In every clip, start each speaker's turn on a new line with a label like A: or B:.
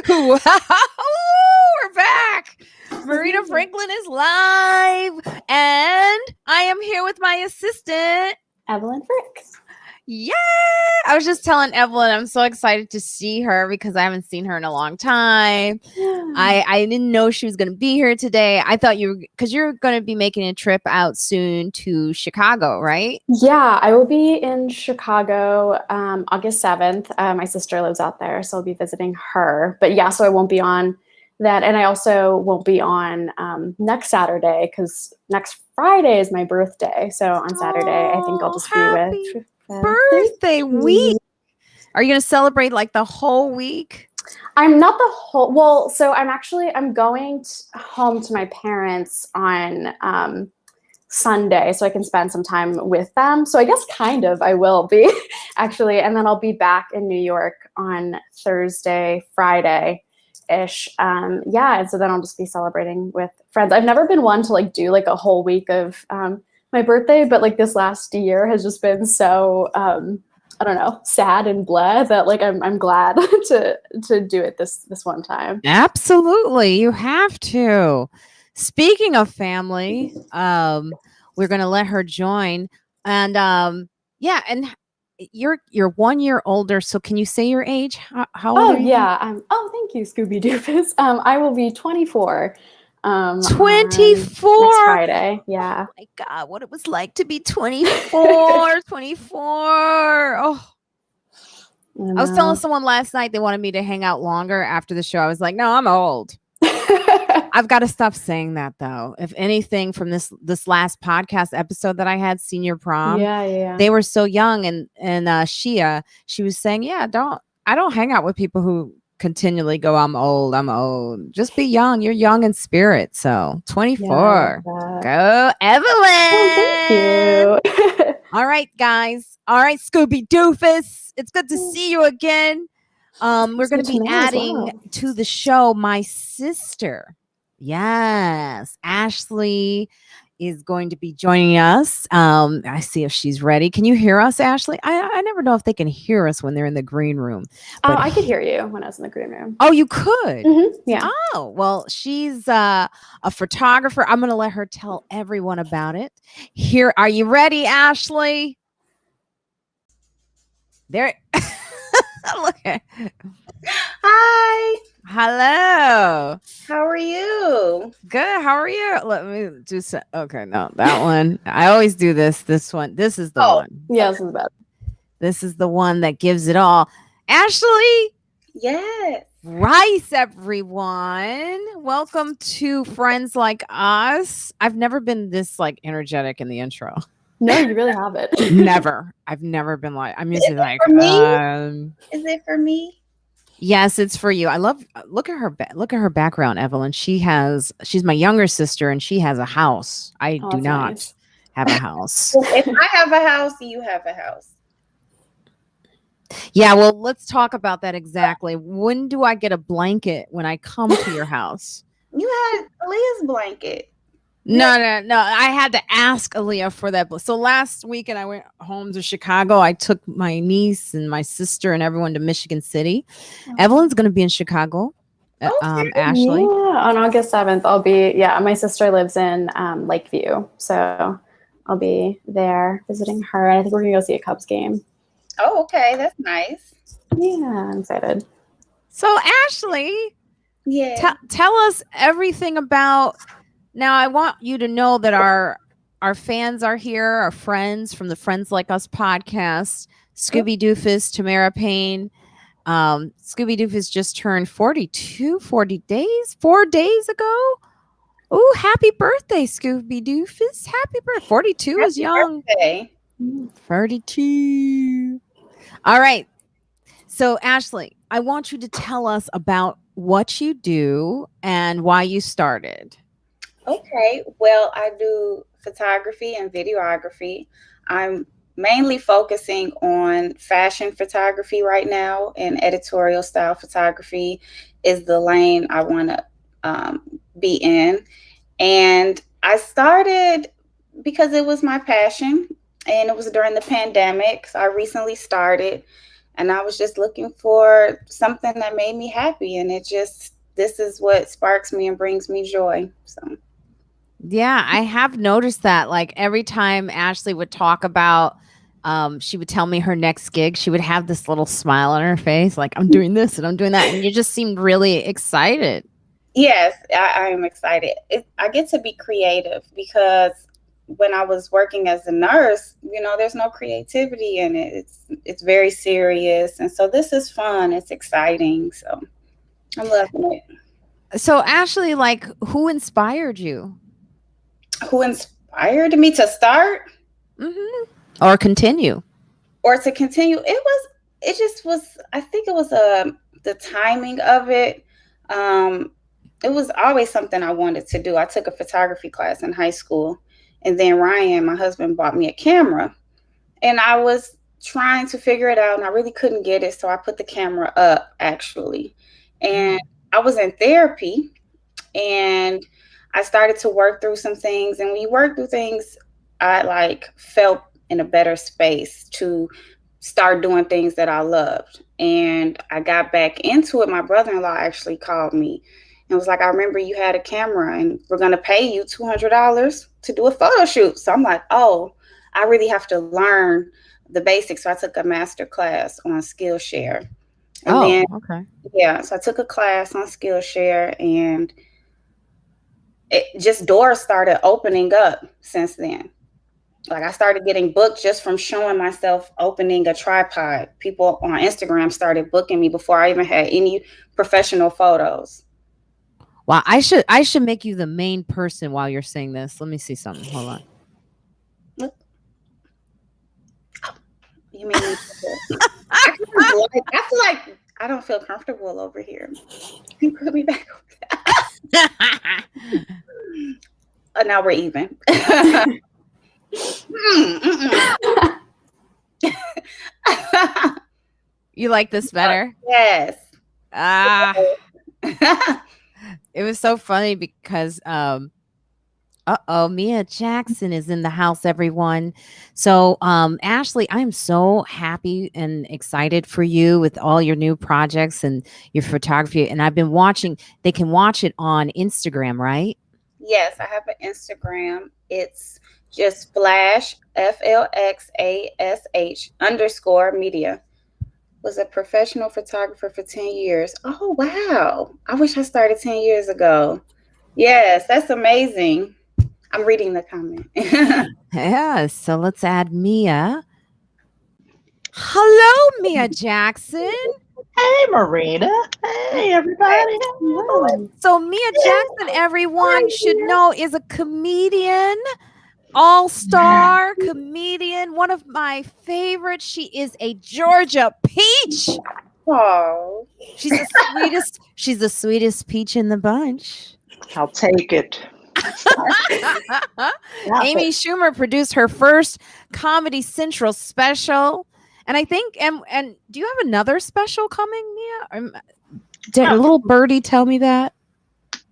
A: Wow, we're back. Marina Franklin is live, and I am here with my assistant,
B: Evelyn Frick.
A: Yeah, I was just telling Evelyn I'm so excited to see her because I haven't seen her in a long time.
B: Yeah.
A: I didn't know she was going to be here today. I thought because you're going to be making a trip out soon to Chicago, right?
B: Yeah, I will be in Chicago August 7th. My sister lives out there, so I'll be visiting her. But yeah, so I won't be on that. And I also won't be on next Saturday because next Friday is my birthday. So on Saturday, I think I'll just be with
A: birthday week. Are you going to celebrate like the whole week?
B: I'm not the whole, well, so I'm going home to my parents on Sunday so I can spend some time with them. So I guess kind of I will be actually. And then I'll be back in New York on Thursday, Friday-ish. Yeah, and so then I'll just be celebrating with friends. I've never been one to like do like a whole week of my birthday, but like this last year has just been so I don't know, sad and blah that like I'm glad to do it this one time.
A: Absolutely, you have to. Speaking of family, we're gonna let her join, and yeah, and you're 1 year older. So can you say your age? How old are you?
B: Yeah. Oh, thank you, Scooby Doofus. I will be 24.
A: 24
B: next Friday. Yeah.
A: Oh my God, what it was like to be 24. 24. Oh, I was telling someone last night they wanted me to hang out longer after the show. I was like, no, I'm old. I've got to stop saying that though. If anything, from this last podcast episode that I had, Senior Prom, they were so young, and Shia, she was saying, yeah, I don't hang out with people who continually go, I'm old. Just be young. You're young in spirit. So 24. Go, Evelyn.
B: Oh, thank you.
A: All right, guys. All right, Scooby Doofus. It's good to see you again. We're going to be adding to the show my sister. Yes, Ashley is going to be joining us. I see if she's ready. Can you hear us, Ashley? I never know if they can hear us when they're in the green room.
B: But I could hear you when I was in the green room.
A: Oh, you could?
B: Mm-hmm. Yeah.
A: Oh, well, she's a photographer. I'm going to let her tell everyone about it. Here, are you ready, Ashley? There. Look at.
C: Hi.
A: Hello.
C: How are you?
A: Good. How are you? Let me do so. Okay, no, that one. I always do this. This one. This is the one.
B: Yeah, this is bad.
A: This is the one that gives it all. Ashley.
C: Yes.
A: Rice, everyone. Welcome to Friends Like Us. I've never been this like energetic in the intro.
B: No, you really haven't.
A: Never. I've never been like. I'm usually like.
C: Is it for me?
A: Yes, it's for you. I love. Look at her background, Evelyn. She's my younger sister, and she has a house. I do not have a house.
C: If I have a house, you have a house.
A: Yeah, well, let's talk about that exactly. When do I get a blanket when I come to your house?
C: You had Aaliyah's blanket.
A: No. I had to ask Aaliyah for that. So last weekend I went home to Chicago. I took my niece and my sister and everyone to Michigan City. Evelyn's going to be in Chicago. Ashley.
B: Yeah, on August 7th, I'll be. Yeah, my sister lives in Lakeview, so I'll be there visiting her. And I think we're going to go see a Cubs game.
C: Oh, okay, that's nice.
B: Yeah, I'm excited.
A: So Ashley,
C: yeah,
A: tell us everything about. Now, I want you to know that our fans are here, our friends from the Friends Like Us podcast, Scooby Doofus, Tamara Payne. Scooby Doofus just turned 42, 4 days ago. Oh, happy birthday, Scooby Doofus. Happy birthday. 42 is young.
C: Birthday.
A: 32. All right. So, Ashley, I want you to tell us about what you do and why you started.
C: Okay, well, I do photography and videography. I'm mainly focusing on fashion photography right now, and editorial style photography is the lane I want to be in. And I started because it was my passion, and it was during the pandemic. So I recently started, And I was just looking for something that made me happy. And this is what sparks me and brings me joy. So.
A: Yeah, I have noticed that. Like every time Ashley would talk about, she would tell me her next gig, she would have this little smile on her face, like I'm doing this and I'm doing that. And you just seemed really excited.
C: Yes, I am excited. I get to be creative because when I was working as a nurse, there's no creativity in it. It's very serious. And so this is fun. It's exciting. So I'm loving it.
A: So Ashley, like who inspired you?
C: Who inspired me to start?
A: Mm-hmm. Or continue?
C: Or to continue? I think it was the timing of it. It was always something I wanted to do. I took a photography class in high school, and then Ryan, my husband, bought me a camera, and I was trying to figure it out, and I really couldn't get it. So I put the camera up actually, and I was in therapy, and I started to work through some things. And when you work through things, I felt in a better space to start doing things that I loved. And I got back into it. My brother-in-law actually called me and was like, I remember you had a camera and we're going to pay you $200 to do a photo shoot. So I'm like, oh, I really have to learn the basics. So I took a master class on Skillshare. And
A: okay.
C: Yeah. So I took a class on Skillshare, and doors started opening up since then. Like I started getting booked just from showing myself opening a tripod. People on Instagram started booking me before I even had any professional photos.
A: Wow, I should make you the main person while you're saying this. Let me see something. Hold on.
C: Look. Oh, you mean I feel like I don't feel comfortable over here. Can you put me back over there? Now we're even.
A: You like this better?
C: Yes.
A: It was so funny because Mia Jackson is in the house, everyone. So Ashley, I'm so happy and excited for you with all your new projects and your photography. And I've been watching, they can watch it on Instagram, right?
C: Yes, I have an Instagram. It's just FLXASH, FLXASH_media. Was a professional photographer for 10 years. Oh, wow. I wish I started 10 years ago. Yes, that's amazing. I'm reading the comment.
A: Yeah, so let's add Mia. Hello, Mia Jackson.
D: Hey, Marina. Hey, everybody.
A: So Mia Jackson, everyone should know, is a comedian, all-star comedian, one of my favorites. She is a Georgia peach.
C: Oh,
A: she's the sweetest peach in the bunch.
D: I'll take it.
A: Amy Schumer produced her first Comedy Central special. And I think, and do you have another special coming, Mia? Did a little birdie tell me that?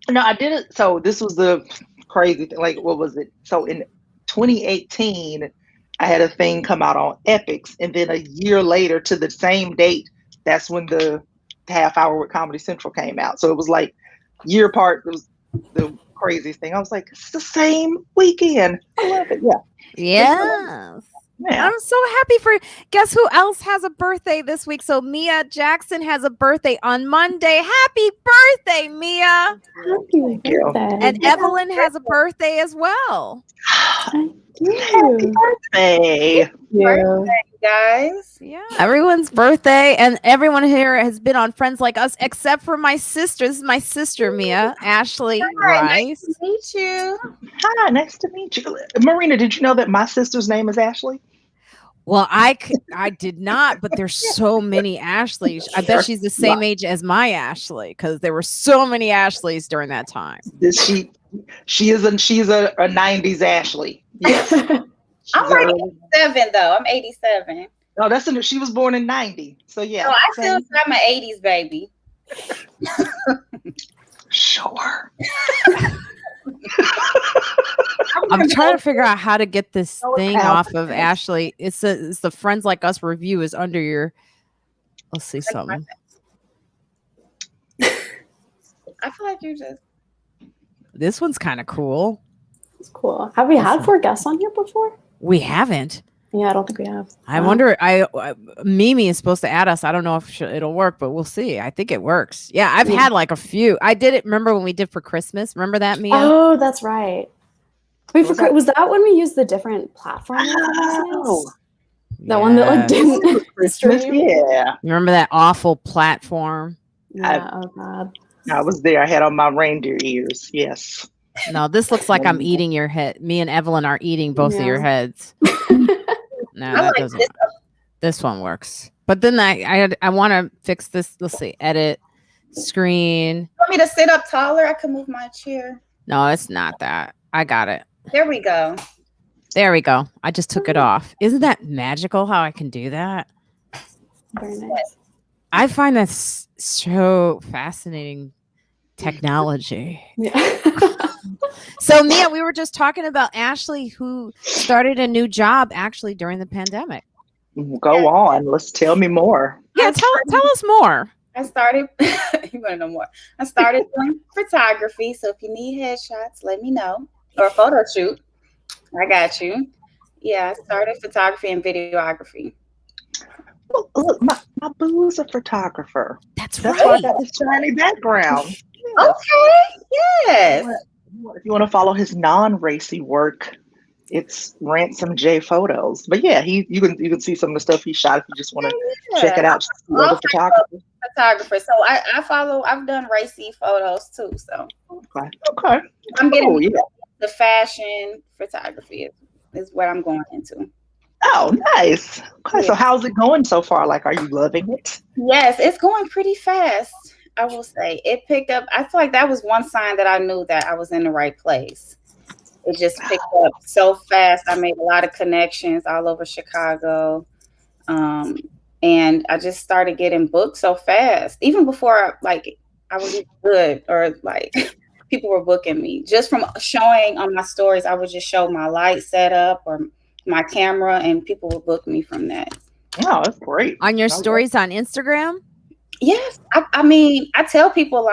D: No, I didn't. So this was the crazy thing. Like, what was it? So in 2018, I had a thing come out on Epics. And then a year later, to the same date, that's when the half hour with Comedy Central came out. So it was like year apart. It was the craziest thing. I was like, it's the same weekend. I love it. Yeah.
A: Yes. Yeah. I'm so happy for. Guess who else has a birthday this week? So Mia Jackson has a birthday on Monday. Happy birthday, Mia!
B: Happy birthday.
A: And Evelyn has a birthday as well.
D: Happy birthday!
C: Birthday, guys!
A: Yeah, everyone's birthday, and everyone here has been on Friends Like Us, except for my sister. This is my sister, Mia, Ashley Rice.
C: Nice to meet you.
D: Hi, nice to meet you, Marina. Did you know that my sister's name is Ashley?
A: Well, I did not, but there's so many Ashleys. I bet she's the same age as my Ashley, because there were so many Ashleys during that time.
D: She's a 90s Ashley. Yes.
C: I'm like 87 though. I'm 87.
D: Oh, she was born in 90. So yeah.
C: So I still say I'm an 80s baby.
D: Sure.
A: I'm trying to figure out how to get this thing off of Ashley. It's the Friends Like Us review is under your Let's see something.
C: I feel like you just.
A: This one's kind of cool.
B: It's cool. Have we had 4 guests on here before?
A: We haven't.
B: Yeah, I don't think we have.
A: I wonder. Meme is supposed to add us. I don't know if it'll work, but we'll see. I think it works. Yeah, I've had like a few. I did it. Remember when we did for Christmas? Remember that, Mia?
B: Oh, that's right. We forgot. Was that when we used the different platform?
D: Oh,
B: that one that like didn't stream.
D: Yeah.
A: You remember that awful platform?
B: Yeah. Oh God.
D: I was there. I had on my reindeer ears. Yes.
A: No, this looks like I'm eating your head. Me and Evelyn are eating both of your heads. No, that doesn't work. This one works. But then I want to fix this. Let's see. Edit screen.
C: You want me to sit up taller? I can move my chair.
A: No, it's not that. I got it.
C: There we go.
A: There we go. I just took it off. Isn't that magical how I can do that?
B: Very nice.
A: I find that so fascinating technology.
B: Yeah.
A: So Mia, we were just talking about Ashley, who started a new job actually during the pandemic.
D: Go on. Let's tell me more.
A: Yeah, tell us more.
C: I started. You want to know more? I started doing photography. So if you need headshots, let me know, or a photo shoot. I got you. Yeah, I started photography and videography.
D: Look, my boo's a photographer.
A: That's
D: why
A: right.
D: I got this shiny background.
C: Yes. Okay. Yes.
D: If you want to follow his non-racy work, it's Ransom J Photos. But yeah, you can see some of the stuff he shot if you just want to check it out.
C: Photographer. So I've done racy photos too. So
D: okay.
C: I'm getting the fashion photography is what I'm going into.
D: Oh, nice. Okay, so how's it going so far? Like, are you loving it?
C: Yes, it's going pretty fast. I will say it picked up. I feel like that was one sign that I knew that I was in the right place. It just picked up so fast. I made a lot of connections all over Chicago. And I just started getting booked so fast. Even before I was good or like people were booking me. Just from showing on my stories, I would just show my light setup or my camera and people would book me from that.
D: Oh, that's great.
A: On your stories on Instagram?
C: Yes. I mean, I tell people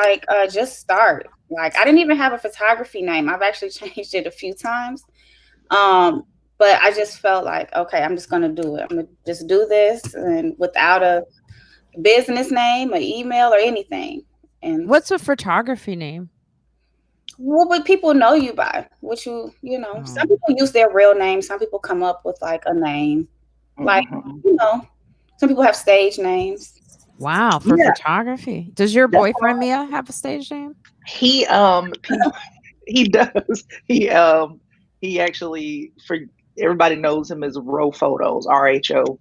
C: just start. Like I didn't even have a photography name. I've actually changed it a few times. But I just felt like, okay, I'm just going to do it. I'm going to just do this and without a business name, an email or anything. And
A: what's a photography name?
C: What would people know you by? What some people use their real name. Some people come up with like a name. Like, some people have stage names.
A: Wow, for photography. Does your boyfriend Mia have a stage name?
D: He does. He actually, for everybody knows him as Ro Photos, RHO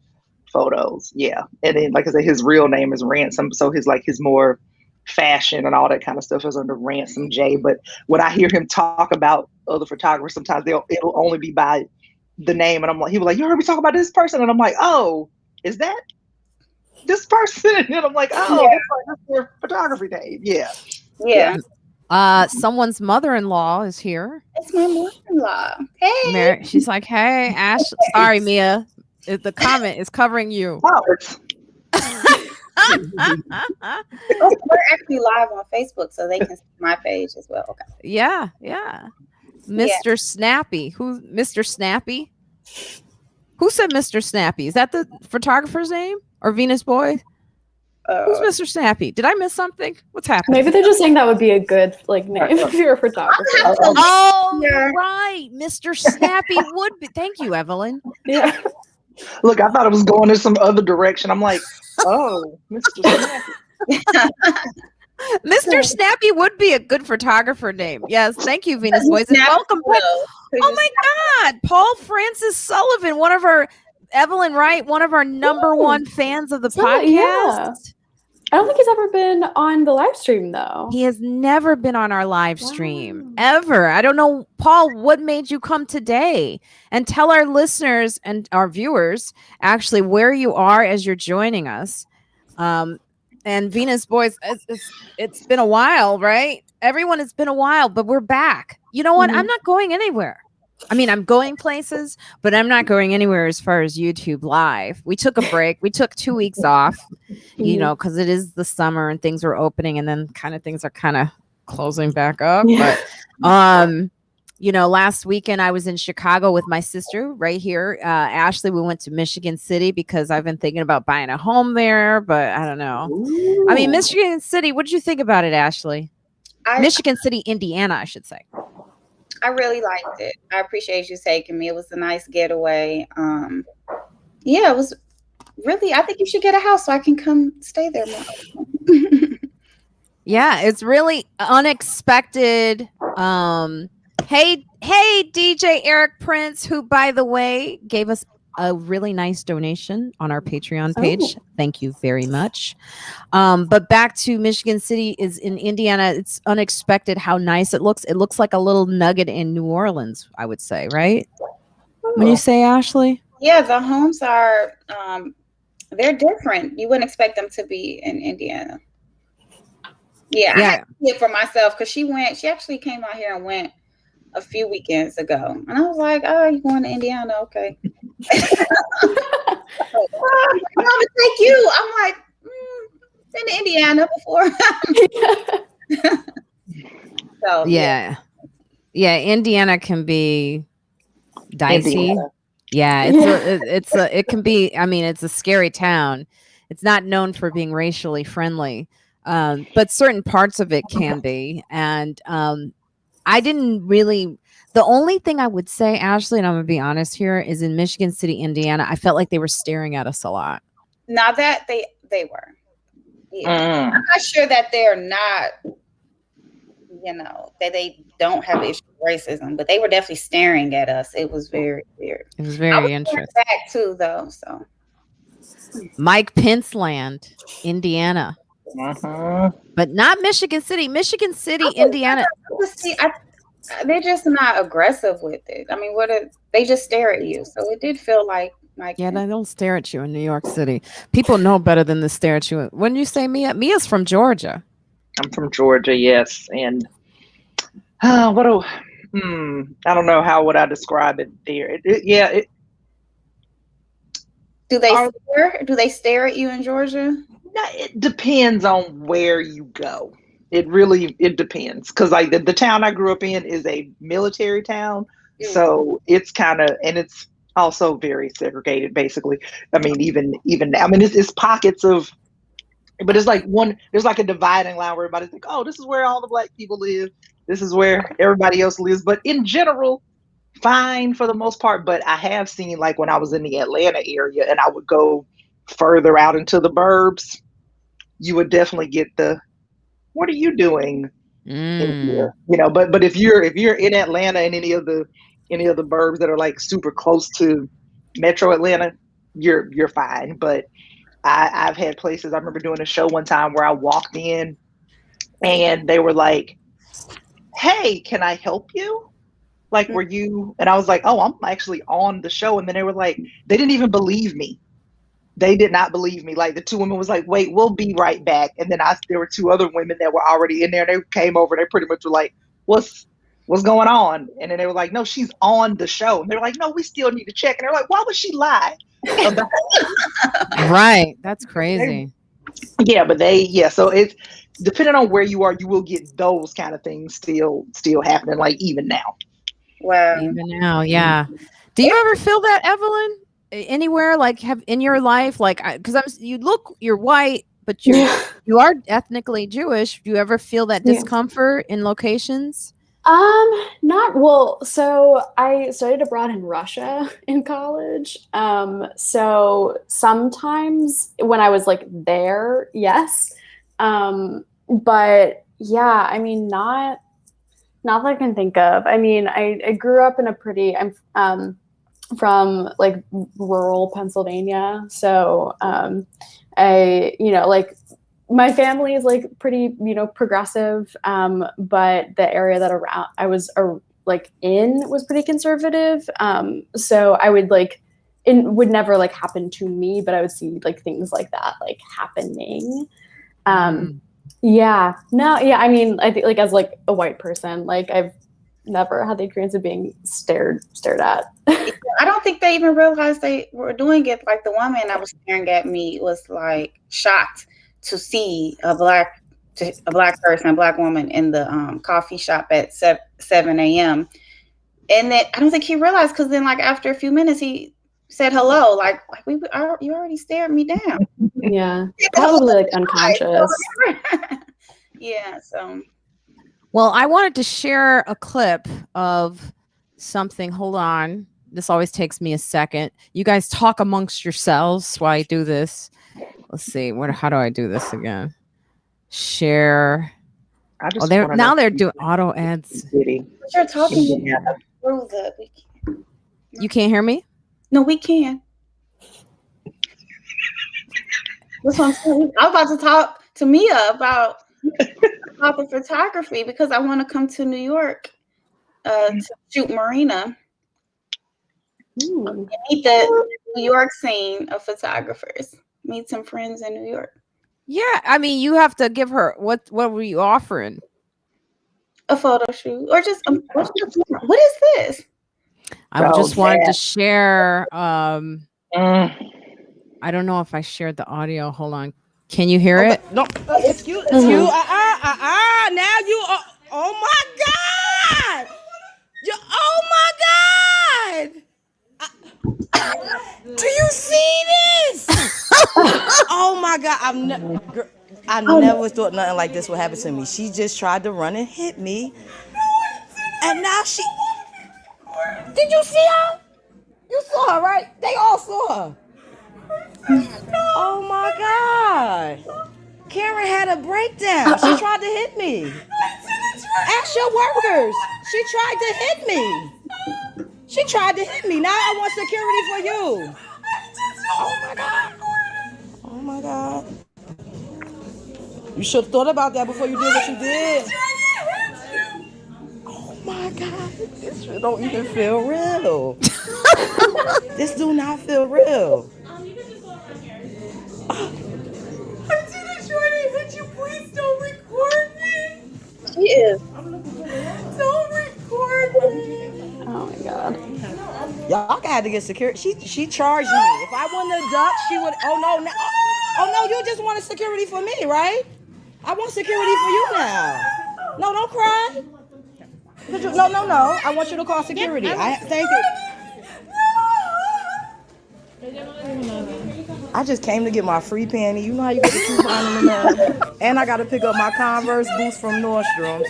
D: Photos. Yeah. And then like I said, his real name is Ransom. So his more fashion and all that kind of stuff is under Ransom J. But when I hear him talk about other photographers, sometimes it'll only be by the name. And I'm like, he was like, you heard me talk about this person? And I'm like, oh, is that this person? And I'm like, oh, that's their photography name. Yeah.
C: Yeah.
A: Someone's mother-in-law is here.
C: It's my mother-in-law. Hey.
A: She's like, hey, Ash. Sorry, Mia. The comment is covering you.
C: We're actually live on Facebook, so they can see my page as well. Okay.
A: Yeah. Mr. Snappy. Who's Mr. Snappy? Who said Mr. Snappy? Is that the photographer's name or Venus Boy? Who's Mr. Snappy? Did I miss something? What's happening?
B: Maybe they're just saying that would be a good name if you're a photographer.
A: Oh, right. Mr. Snappy would be. Thank you, Evelyn.
B: Yeah.
D: Look, I thought it was going in some other direction. I'm like, oh, Mr. Snappy.
A: Mr. Snappy would be a good photographer name. Yes, thank you, Venus Boys. And welcome back. Oh my God, Paul Francis Sullivan, one of our Evelyn Wright, one of our number one fans of the podcast.
B: Yeah. I don't think he's ever been on the live stream though.
A: He has never been on our live stream ever. I don't know, Paul, what made you come today? And tell our listeners and our viewers actually where you are as you're joining us. And Venus Boys, it's been a while, right? Everyone, it's been a while, but we're back. You know what? I'm not going anywhere. I mean, I'm going places, but I'm not going anywhere as far as YouTube Live. We took a break. We took 2 weeks off, you know, because it is the summer and things are opening, and then things are kind of closing back up.
B: Yeah.
A: But you know, last weekend I was in Chicago with my sister right here. Ashley, we went to Michigan City because I've been thinking about buying a home there, but I don't know.
B: Ooh.
A: I mean, Michigan City, what did you think about it, Ashley? Michigan City, Indiana, I should say.
C: I really liked it. I appreciate you taking me. It was a nice getaway. Yeah, it was really, I think you should get a house so I can come stay there more.
A: Yeah, it's really unexpected. Hey, DJ Eric Prince, who, by the way, gave us a really nice donation on our Patreon page. Oh. Thank you very much. But back to Michigan City is in Indiana. It's unexpected how nice it looks. It looks like a little nugget in New Orleans, I would say, right? When you say, Ashley?
C: Yeah, the homes are, they're different. You wouldn't expect them to be in Indiana. Yeah. I had to see it for myself because she actually came out here and went a few weekends ago. And I was like, oh, you going to Indiana? Okay. I'm gonna take you. I'm like, been to Indiana before. So
A: yeah, Indiana can be dicey. Indiana. Yeah, it can be. I mean, it's a scary town. It's not known for being racially friendly, but certain parts of it can be. And I didn't really. The only thing I would say, Ashley, and I'm gonna be honest here, is in Michigan City, Indiana, I felt like they were staring at us a lot.
C: Now that they were, yeah. I'm not sure that they're not, you know, that they don't have issue with racism, but they were definitely staring at us. It was very weird.
A: It was very interesting.
C: Back too, though. So,
A: Mike Pence land, Indiana, but not Michigan City. Michigan City, Indiana.
C: They're just not aggressive with it. I mean, they just stare at you. So it did feel like
A: yeah, they don't stare at you in New York City. People know better than to stare at you. When you say Mia, Mia's from Georgia.
D: I'm from Georgia, yes. And I don't know how would I describe it there.
C: Do they stare at you in Georgia?
D: No, it depends on where you go. It depends, because like the town I grew up in is a military town, so it's kind of, and it's also very segregated. Basically, I mean, even now, I mean, it's pockets of, but it's like there's like a dividing line where everybody's like, oh, this is where all the Black people live. This is where everybody else lives. But in general, fine for the most part. But I have seen, like, when I was in the Atlanta area and I would go further out into the burbs, you would definitely get the, what are you doing in here? You know, but if you're in Atlanta and any of the burbs that are like super close to Metro Atlanta, you're fine. But I've had places, I remember doing a show one time where I walked in and they were like, hey, can I help you? Like, were you? And I was like, oh, I'm actually on the show. And then they were like, they didn't even believe me. They did not believe me. Like, the two women was like, wait, we'll be right back. And then there were two other women that were already in there. And they came over. They pretty much were like, what's going on? And then they were like, no, she's on the show. And they're like, no, we still need to check. And they're like, why would she lie?
A: Right. That's crazy.
D: Yeah, but so it's depending on where you are, you will get those kind of ththings still happening, like even now.
C: Wow.
A: Even now, yeah. Do you ever feel that, Evelyn? Anywhere, like, have in your life, like, because you're white, but you are ethnically Jewish. Do you ever feel that discomfort in locations?
B: Not well. So I studied abroad in Russia in college. So sometimes when I was like there, yes. But yeah, I mean, not that I can think of. I mean, I grew up in I'm from like rural Pennsylvania. So, like my family is like pretty, progressive. But the area that I was in was pretty conservative. So I would it would never like happen to me, but I would see like things like that like happening. I mean, I think like as like a white person, like I've never had the experience of being stared at.
C: I don't think they even realized they were doing it. Like the woman that was staring at me was like shocked to see a black person, a black woman in the coffee shop at 7 a.m. And then I don't think he realized, because then like after a few minutes he said hello, like you already stared me down.
B: Yeah, probably like unconscious.
C: Yeah, so.
A: Well, I wanted to share a clip of something. Hold on. This always takes me a second. You guys talk amongst yourselves while I do this. Let's see. How do I do this again? Share. Oh, they're doing auto ads.
C: You're talking through the.
A: You can't hear me?
C: No, we can. That's what I'm saying. I'm about to talk to Mia about the photography, because I want to come to New York to shoot Marina. Meet the New York scene of photographers. Meet some friends in New York.
A: Yeah, I mean, you have to give her what were you offering?
C: A photo shoot, or just what is this?
A: I just wanted to share. I don't know if I shared the audio. Hold on. Can you hear it?
E: No, excuse. Now you are. Oh my God! Oh my God! Do you see this? Oh my God! I never thought nothing like this would happen to me. She just tried to run and hit me, and now she. Did you see her? You saw her, right? They all saw her. Oh my God! Karen had a breakdown. She tried to hit me. Ask your workers. She tried to hit me. She tried to hit me. Now I want security for you. Oh my God. Oh my God. You should have thought about that before you did what you did. Oh my God. This shit don't even feel real. This do not feel real. Please don't record me.
C: She is.
E: Don't record me.
B: Oh my God.
E: Y'all had to get security. She charged me. If I wouldn't have ducked, she would. Oh no, you just wanted security for me, right? I want security for you now. No, don't cry. No. I want you to call security. Thank you. I just came to get my free panty. You know how you get the coupon in the mail? And I got to pick up my Converse boots from Nordstrom's.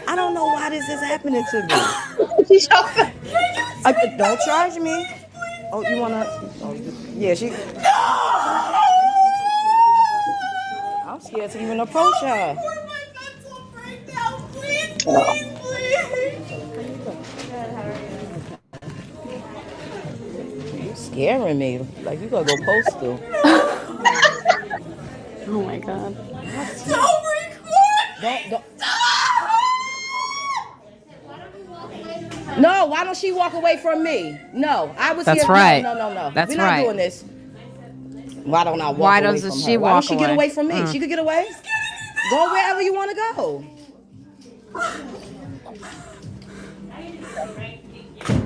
E: I don't know why this is happening to me. Don't charge me. Oh, you want to? Oh, yeah, she. I'm scared to even approach her. You scaring me. Like you gonna go postal.
B: Oh my God.
E: Don't record. Don't. No, why don't she walk away from me? No, I was
A: That's
E: here.
A: right.
E: No.
A: That's
E: We're not
A: right.
E: doing this. Why don't I walk
A: Why
E: away
A: doesn't
E: from
A: she
E: her? Why
A: walk
E: don't she get
A: away?
E: away from me? She could get away. Go wherever you want to go.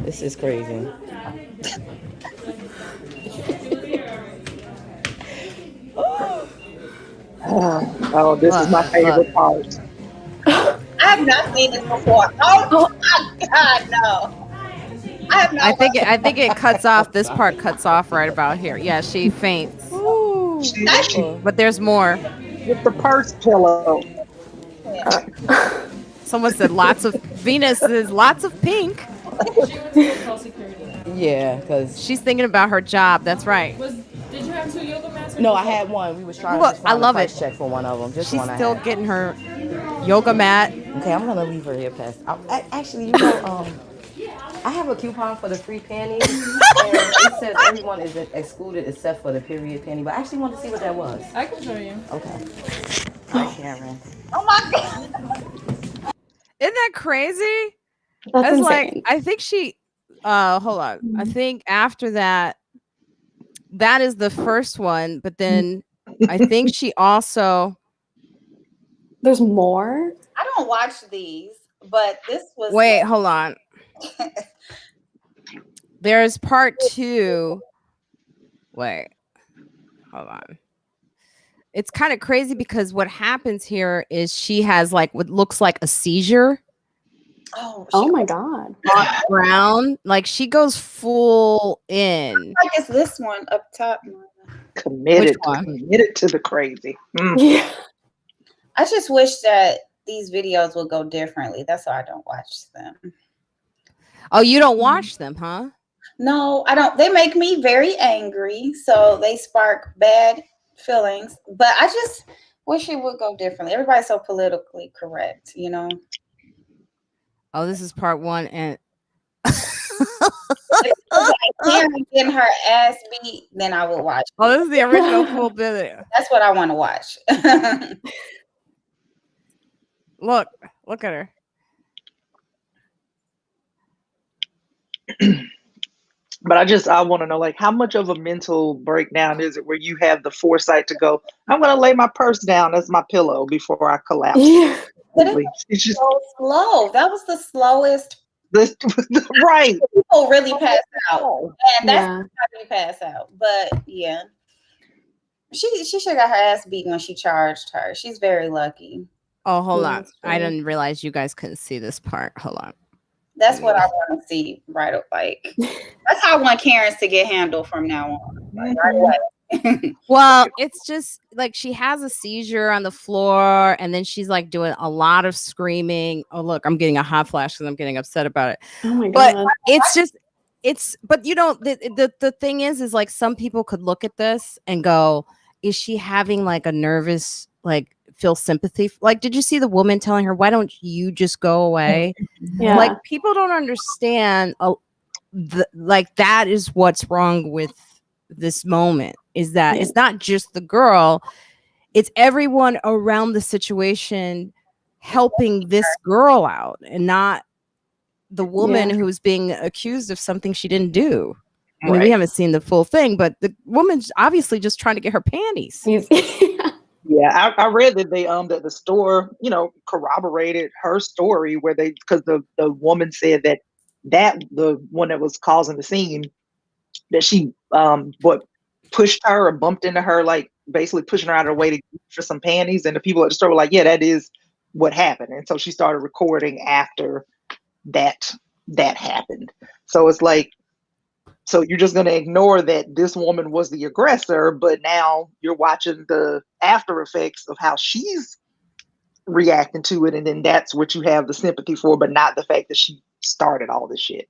E: This is crazy.
D: Oh, this is my favorite part.
C: I have not seen this before. Oh my God, no. I have not.
A: I think it cuts off. This part cuts off right about here. Yeah, she faints.
E: Ooh.
A: But there's more.
D: With the purse pillow.
A: Someone said lots of Venus is lots of pink.
E: Yeah, because
A: She's thinking about her job. That's right.
F: Did you have 2 yoga mats?
E: no, I had one. We was trying
A: Look,
E: to just find
A: I love
E: a price
A: it.
E: check for one of them. Just
A: She's
E: one I
A: still
E: had.
A: getting her yoga mat.
E: Okay, I'm gonna leave her here past. Actually, you know, I have a coupon for the free panties, and it says everyone is excluded except for the period panty. But I actually want to see what that was.
F: I can show you.
E: Okay. Hi, Karen.
C: Oh my God.
A: Isn't that crazy?
B: That's insane.
A: Like, I think she, hold on. I think after that is the first one, but then I think she also.
B: There's more?
C: I don't watch these. But this was
A: Wait, hold on. There's part 2. Wait, hold on. It's kind of crazy because what happens here is she has like what looks like a seizure.
B: Oh my God.
A: On the ground. Like she goes full in.
C: I guess this one up top.
D: Committed
A: Which one?
D: to the crazy.
B: Yeah.
C: I just wish that these videos would go differently. That's why I don't watch them.
A: Oh, you don't watch them, huh?
C: No, I don't. They make me very angry, so they spark bad feelings. But I just wish it would go differently. Everybody's so politically correct, you know.
A: Oh, this is part 1, and
C: Karen getting her ass beat, then I would watch.
A: oh, this is the original full video.
C: That's what I want to watch.
A: Look at her.
D: But I want to know, like, how much of a mental breakdown is it where you have the foresight to go, I'm going to lay my purse down as my pillow before I collapse.
B: Yeah.
C: But it
D: It's just
C: so slow. That was the slowest.
D: right.
C: People really pass out, and that's
B: Yeah.
C: how you pass out. But yeah, she should have got her ass beat when she charged her. She's very lucky.
A: Oh, hold
B: Yeah,
A: on.
B: that's
A: I
B: true.
A: didn't realize you guys couldn't see this part. Hold on.
C: That's what I want to see. Right, like that's how I want Karen's to get handled from now on. Like, right away.
A: Well, it's just like she has a seizure on the floor, and then she's like doing a lot of screaming. Oh, look, I'm getting a hot flash because I'm getting upset about it.
B: Oh my
A: But
B: God.
A: but you know, the thing is like some people could look at this and go, is she having like a nervous, like feel sympathy? Like, did you see the woman telling her, why don't you just go away?
B: Yeah.
A: Like, people don't understand like that is what's wrong with this moment, is that it's not just the girl, it's everyone around the situation helping this girl out, and not the woman who's being accused of something she didn't do. I mean, we haven't seen the full thing, but the woman's obviously just trying to get her panties.
D: Yeah, I read that that the store, you know, corroborated her story where because the woman said that the one that was causing the scene, that she pushed her or bumped into her, like basically pushing her out of her way to for some panties, and the people at the store were like, yeah, that is what happened. And so she started recording after that happened. So it's like, so you're just going to ignore that this woman was the aggressor, but now you're watching the after effects of how she's reacting to it, and then that's what you have the sympathy for, but not the fact that she started all this shit.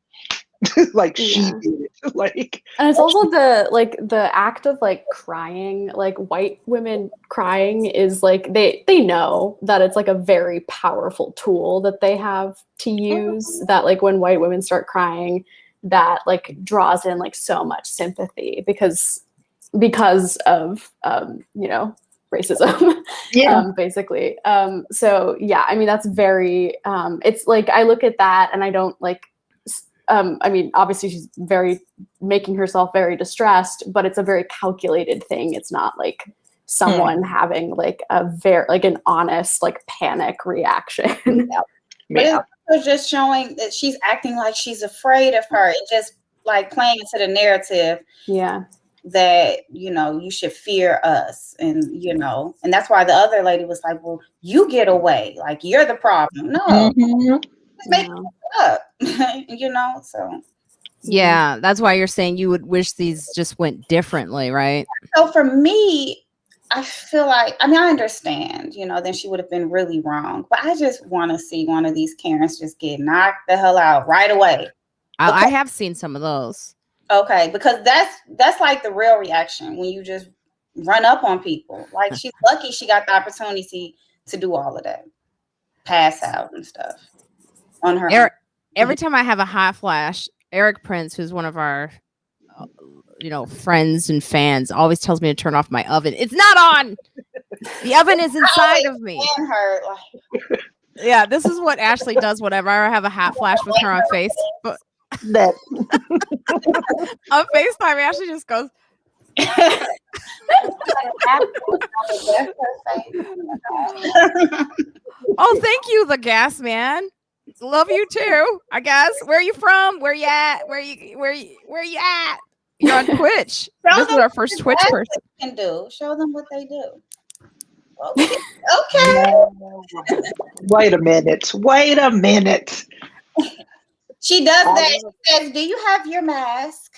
D: Like she did it. Like,
B: and it's also the act of like crying, like white women crying is like they know that it's like a very powerful tool that they have to use, that like when white women start crying, that like draws in like so much sympathy because of you know, racism. Basically. So yeah, I mean, that's very it's like I look at that and I don't like I mean, obviously she's making herself very distressed, but it's a very calculated thing. It's not like someone having like an honest like panic reaction.
C: But it's just showing that she's acting like she's afraid of her. It's just like playing into the narrative.
B: Yeah.
C: That, you know, you should fear us, and you know, and that's why the other lady was like, well, you get away, like you're the problem. No, just make it up. You know, so
A: yeah, that's why you're saying you would wish these just went differently, right?
C: So for me, I feel like, I mean, I understand, you know, then she would have been really wrong, but I just want to see one of these Karens just get knocked the hell out right away.
A: I have seen some of those.
C: Okay, because that's like the real reaction when you just run up on people. Like, she's lucky she got the opportunity to do all of that, pass out and stuff on her own.
A: Every time I have a hot flash, Eric Prince, who's one of our you know, friends and fans, always tells me to turn off my oven. It's not on. The oven is inside of me.
C: Her, like,
A: yeah, this is what Ashley does whenever I have a hot flash with her on Facebook.
D: That
A: on FaceTime, Ashley just goes. Oh, thank you, the gas man. Love you too, I guess. Where are you from? Where you at? Where you at? You're on Twitch. This is our first Twitch person.
C: Can do. Show them what they do. Okay. Okay.
D: Wait a minute. Wait a minute.
C: She does that. She says, "Do you have your mask?"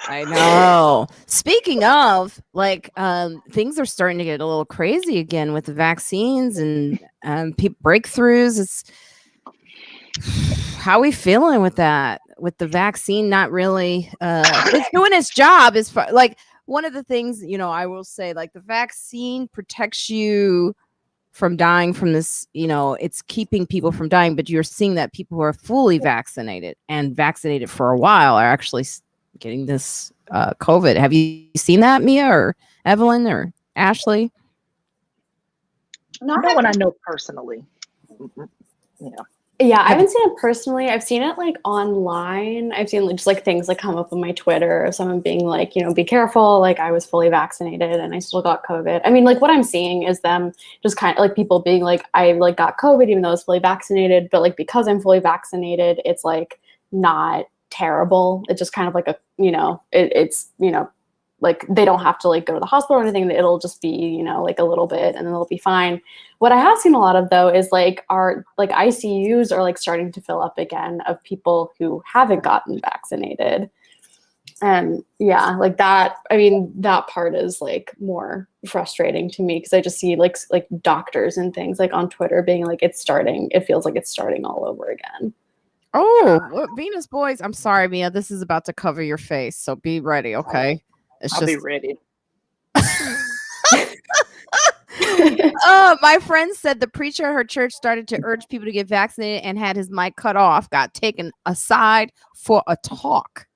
A: I know. Speaking of, like, things are starting to get a little crazy again with the vaccines and breakthroughs. It's how are we feeling with that? With the vaccine, not really. It's doing its job. Is like one of the things, you know, I will say, like the vaccine protects you from dying from this, you know, it's keeping people from dying, but you're seeing that people who are fully vaccinated and vaccinated for a while are actually getting this COVID. Have you seen that, Mia or Evelyn or Ashley?
D: No one I know personally. Yeah.
B: Yeah, I haven't seen it personally. I've seen it like online. I've seen just like things like come up on my Twitter of someone being like, you know, be careful. Like I was fully vaccinated and I still got COVID. I mean, like what I'm seeing is them just kind of like people being like, I like got COVID even though I was fully vaccinated. But like because I'm fully vaccinated, it's like not terrible. It's just kind of like a, you know, it's, you know, like they don't have to like go to the hospital or anything. It'll just be, you know, like a little bit and then they'll be fine. What I have seen a lot of though is like our like ICUs are like starting to fill up again of people who haven't gotten vaccinated. And yeah, like that, I mean, that part is like more frustrating to me because I just see like doctors and things like on Twitter being like, it feels like it's starting all over again.
A: Oh, Venus Boys. I'm sorry, Mia. This is about to cover your face. So be ready. Okay.
D: I'll be ready.
A: My friend said the preacher at her church started to urge people to get vaccinated and had his mic cut off, got taken aside for a talk.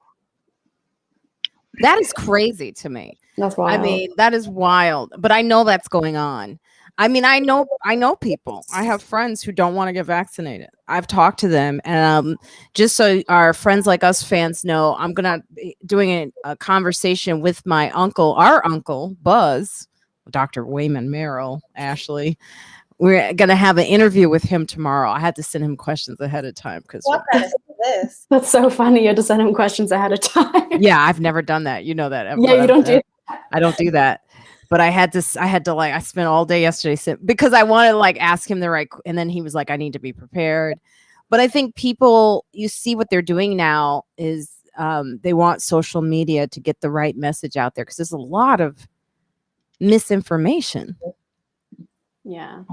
A: That is crazy to me.
B: That's wild.
A: I mean, that is wild, but I know that's going on. I mean, I know people. I have friends who don't want to get vaccinated. I've talked to them, and just so our friends like us fans know, I'm gonna be doing a conversation with my uncle, our uncle Buzz, Dr. Wayman Merrill, Ashley. We're gonna have an interview with him tomorrow. I had to send him questions ahead of time because
C: What is this?
B: That's so funny. You had to send him questions ahead of time.
A: yeah, I've never done that. You know that.
B: Yeah, you don't do
A: that. I don't do that. But I had to like, I spent all day yesterday because I wanted to like ask him the right. And then he was like, I need to be prepared. But I think people, you see what they're doing now is they want social media to get the right message out there because there's a lot of misinformation.
B: Yeah.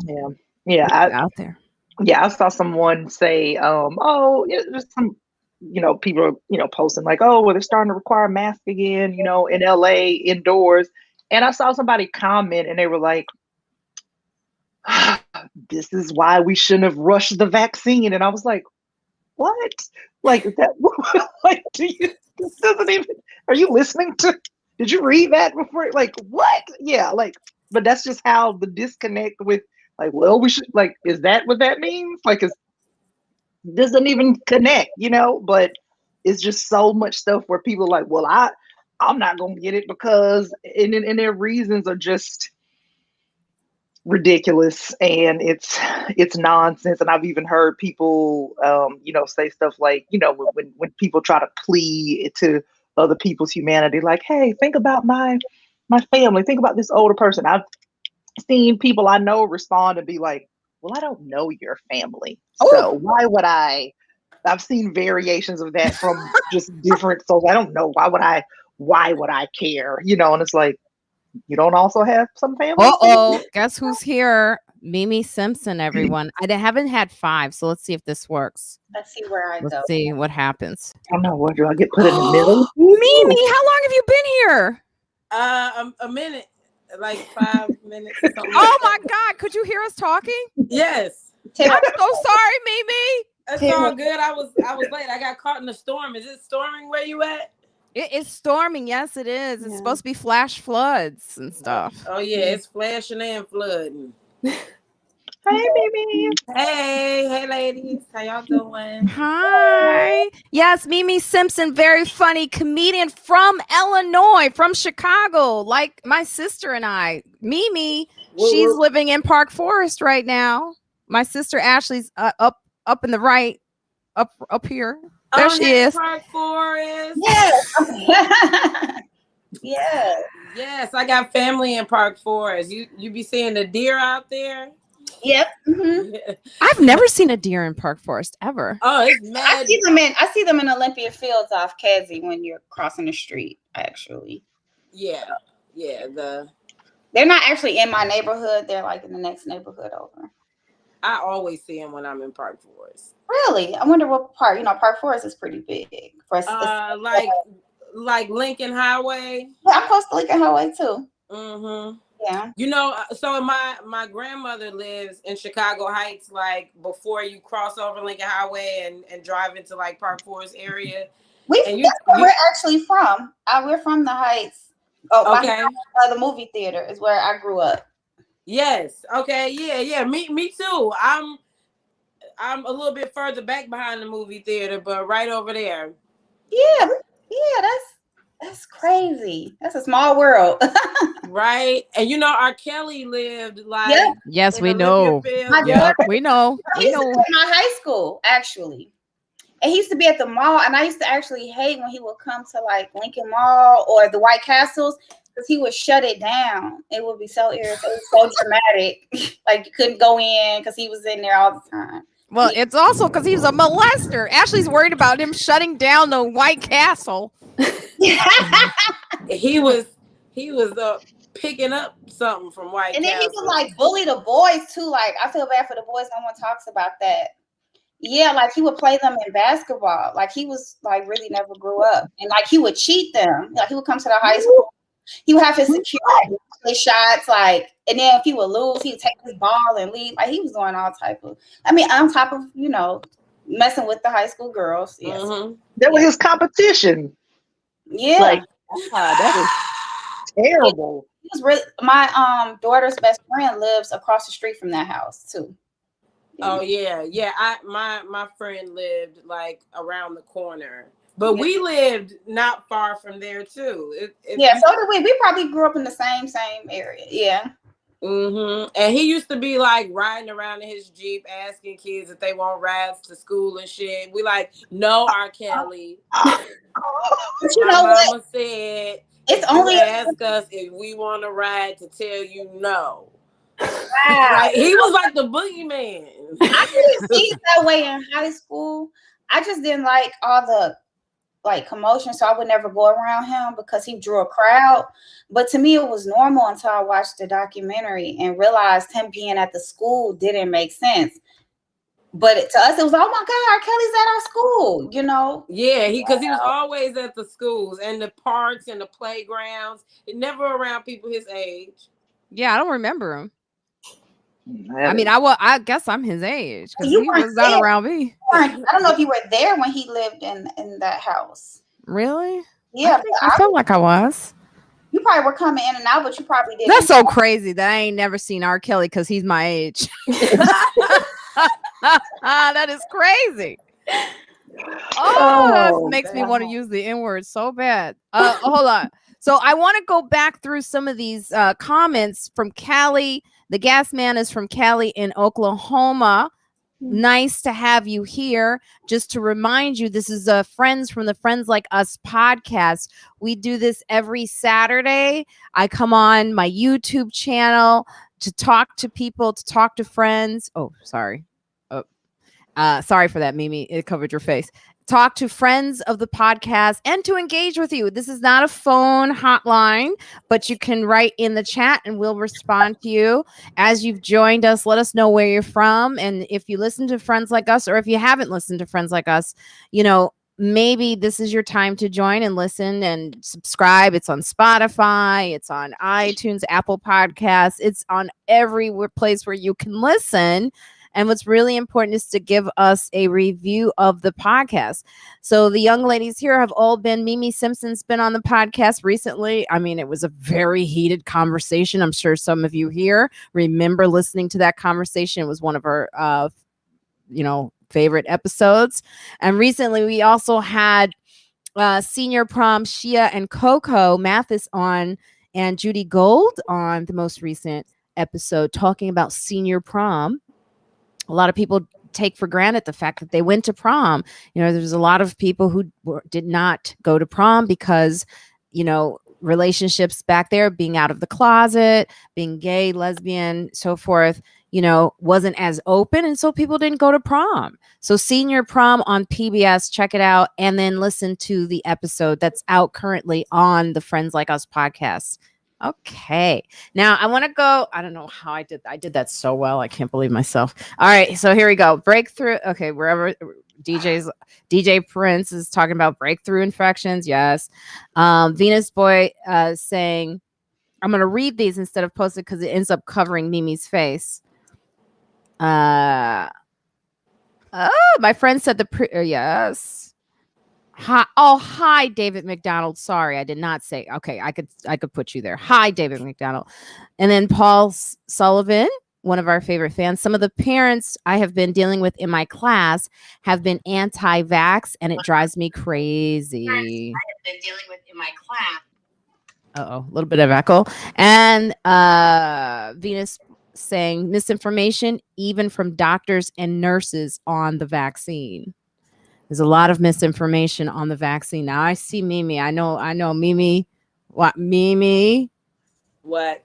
A: Out there.
D: Yeah. I saw someone say, there's some, you know, people, you know, posting like, oh, well, they're starting to require masks again, you know, in LA indoors. And I saw somebody comment and they were like, this is why we shouldn't have rushed the vaccine. And I was like, what? Like that, like, this doesn't even, are you listening to, did you read that before? Like, what? Yeah, like, but that's just how the disconnect with like, well, we should, like, is that what that means? Like, it doesn't even connect, you know, but it's just so much stuff where people are like, well, I'm not gonna get it because and their reasons are just ridiculous and it's nonsense. And I've even heard people you know, say stuff like, you know, when people try to plead to other people's humanity, like, hey, think about my family, think about this older person. I've seen people I know respond and be like, well, I don't know your family, so why would I've seen variations of that from just different souls. I don't know, why would I care? You know, and it's like, you don't also have some family?
A: Guess who's here? Meme Simpson, everyone. I haven't had 5, so let's see if this works.
C: Let's see where I go.
A: Let's see what happens.
D: I don't know, what do I get put in the middle?
A: Mimi, how long have you been here?
F: A minute, like 5 minutes.
A: Oh my God, could you hear us talking?
F: Yes.
A: I'm so sorry, Mimi.
F: That's all good. I was late. I got caught in a storm. Is it storming where you at?
A: It is storming. Yes, it is. It's supposed to be flash floods and stuff.
F: Oh yeah, it's flashing and flooding.
D: Hey, baby.
F: Hey, ladies. How y'all doing?
A: Hi. Yes, Meme Simpson, very funny comedian from Illinois, from Chicago, like my sister and I. Mimi, she's living in Park Forest right now. My sister Ashley's up up in the right, up here. There she
F: hey,
A: is.
F: Park Forest.
C: Yes. Yeah.
F: Yes, I got family in Park Forest. You be seeing the deer out there?
C: Yep. Mhm.
F: Yeah.
A: I've never seen a deer in Park Forest ever.
F: Oh, it's mad.
C: I see them in Olympia Fields off Kedzie when you're crossing the street, actually.
F: Yeah.
C: They're not actually in my neighborhood. They're like in the next neighborhood over.
F: I always see them when I'm in Park Forest.
C: Really? I wonder what part. Park Forest is pretty big.
F: Like Lincoln Highway.
C: Yeah, I'm close to Lincoln Highway too.
F: Mm-hmm.
C: Yeah.
F: So my grandmother lives in Chicago Heights, like before you cross over Lincoln Highway and drive into like Park Forest area.
C: That's where we're actually from. We're from the Heights. Oh, okay. The movie theater is where I grew up.
F: Yes. Okay. Yeah. Me too. I'm a little bit further back behind the movie theater, but right over there.
C: Yeah. That's crazy. That's a small world.
F: Right. And R. Kelly lived like.
C: Yeah.
A: Yes, we know.
C: Yeah,
A: we know.
C: He used to be in my high school, actually. And he used to be at the mall, and I used to actually hate when he would come to like Lincoln Mall or the White Castles because he would shut it down. It would be so irritating, so dramatic. Like you couldn't go in because he was in there all the time.
A: Well, it's also because he was a molester. Ashley's worried about him shutting down the White Castle.
F: He was picking up something from White
C: and
F: Castle.
C: Then he would like bully the boys too. Like I feel bad for the boys. No one talks about that. Yeah, like he would play them in basketball. Like he was like really never grew up, and like he would cheat them. Like he would come to the high school. He would have his security play shots, like, and then if he would lose, he would take his ball and leave. Like he was doing all type of. On top of messing with the high school girls. Yes,
D: that was his competition.
C: Yeah,
D: like, that is terrible.
C: He was really my daughter's best friend lives across the street from that house too.
F: Oh yeah. My friend lived like around the corner, but we lived not far from there too.
C: So did we. We probably grew up in the same area. Yeah.
F: Mm-hmm. And he used to be like riding around in his Jeep, asking kids if they want rides to school and shit. We like, no, R. Kelly.
C: But you know what?
F: Mama said
C: it's only
F: ask us if we want a ride to tell you no.
C: Wow.
F: Like, he was like the boogeyman.
C: I didn't see it that way in high school. I just didn't like all the commotion, so I would never go around him because he drew a crowd. But to me, it was normal until I watched the documentary and realized him being at the school didn't make sense. But to us, it was, oh my God, R. Kelly's at our school,
F: Yeah, because he was always at the schools and the parks and the playgrounds. Never around people his age.
A: Yeah, I don't remember him. I guess I'm his age because he was not around me.
C: I don't know if you were there when he lived in that house.
A: Really?
C: Yeah,
A: I felt like I was.
C: You probably were coming in and out, but you probably didn't.
A: That's so crazy that I ain't never seen R. Kelly because he's my age. That is crazy. That makes me want to use the N-word so bad. Hold on. So I want to go back through some of these comments from Callie. The gas man is from Cali in Oklahoma. Nice to have you here. Just to remind you, this is Friends from the Friends Like Us podcast. We do this every Saturday. I come on my YouTube channel to talk to people, to talk to friends. Oh, sorry. Sorry for that, Mimi. It covered your face. Talk to friends of the podcast and to engage with you. This is not a phone hotline, but you can write in the chat and we'll respond to you. As you've joined us, let us know where you're from. And if you listen to Friends Like Us, or if you haven't listened to Friends Like Us, maybe this is your time to join and listen and subscribe. It's on Spotify. It's on iTunes, Apple Podcasts. It's on every place where you can listen. And what's really important is to give us a review of the podcast. So the young ladies here have all been, Meme Simpson's been on the podcast recently. I mean, it was a very heated conversation. I'm sure some of you here remember listening to that conversation. It was one of our, favorite episodes. And recently we also had Senior Prom, Shia and Coco Mathis on, and Judy Gold on the most recent episode talking about Senior Prom. A lot of people take for granted the fact that they went to prom. There's a lot of people who did not go to prom because, relationships back there, being out of the closet, being gay, lesbian, so forth, wasn't as open. And so people didn't go to prom. So Senior Prom on PBS, check it out. And then listen to the episode that's out currently on the Friends Like Us podcast. Okay. Now I want to go. I don't know how I did that. I did that so well. I can't believe myself. All right. So here we go. Breakthrough. Okay. Wherever DJ Prince is talking about breakthrough infections. Yes. Venus Boy saying, I'm going to read these instead of post it because it ends up covering Mimi's face. My friend said yes. Hi, David McDonald. Sorry, I did not say. Okay, I could put you there. Hi, David McDonald. And then Paul Sullivan, one of our favorite fans. Some of the parents I have been dealing with in my class have been anti-vax, and it drives me crazy. I have been dealing with in my class. A little bit of echo. And Venus saying misinformation, even from doctors and nurses on the vaccine. There's a lot of misinformation on the vaccine. Now I see Mimi. I know Mimi. What, Mimi?
F: What?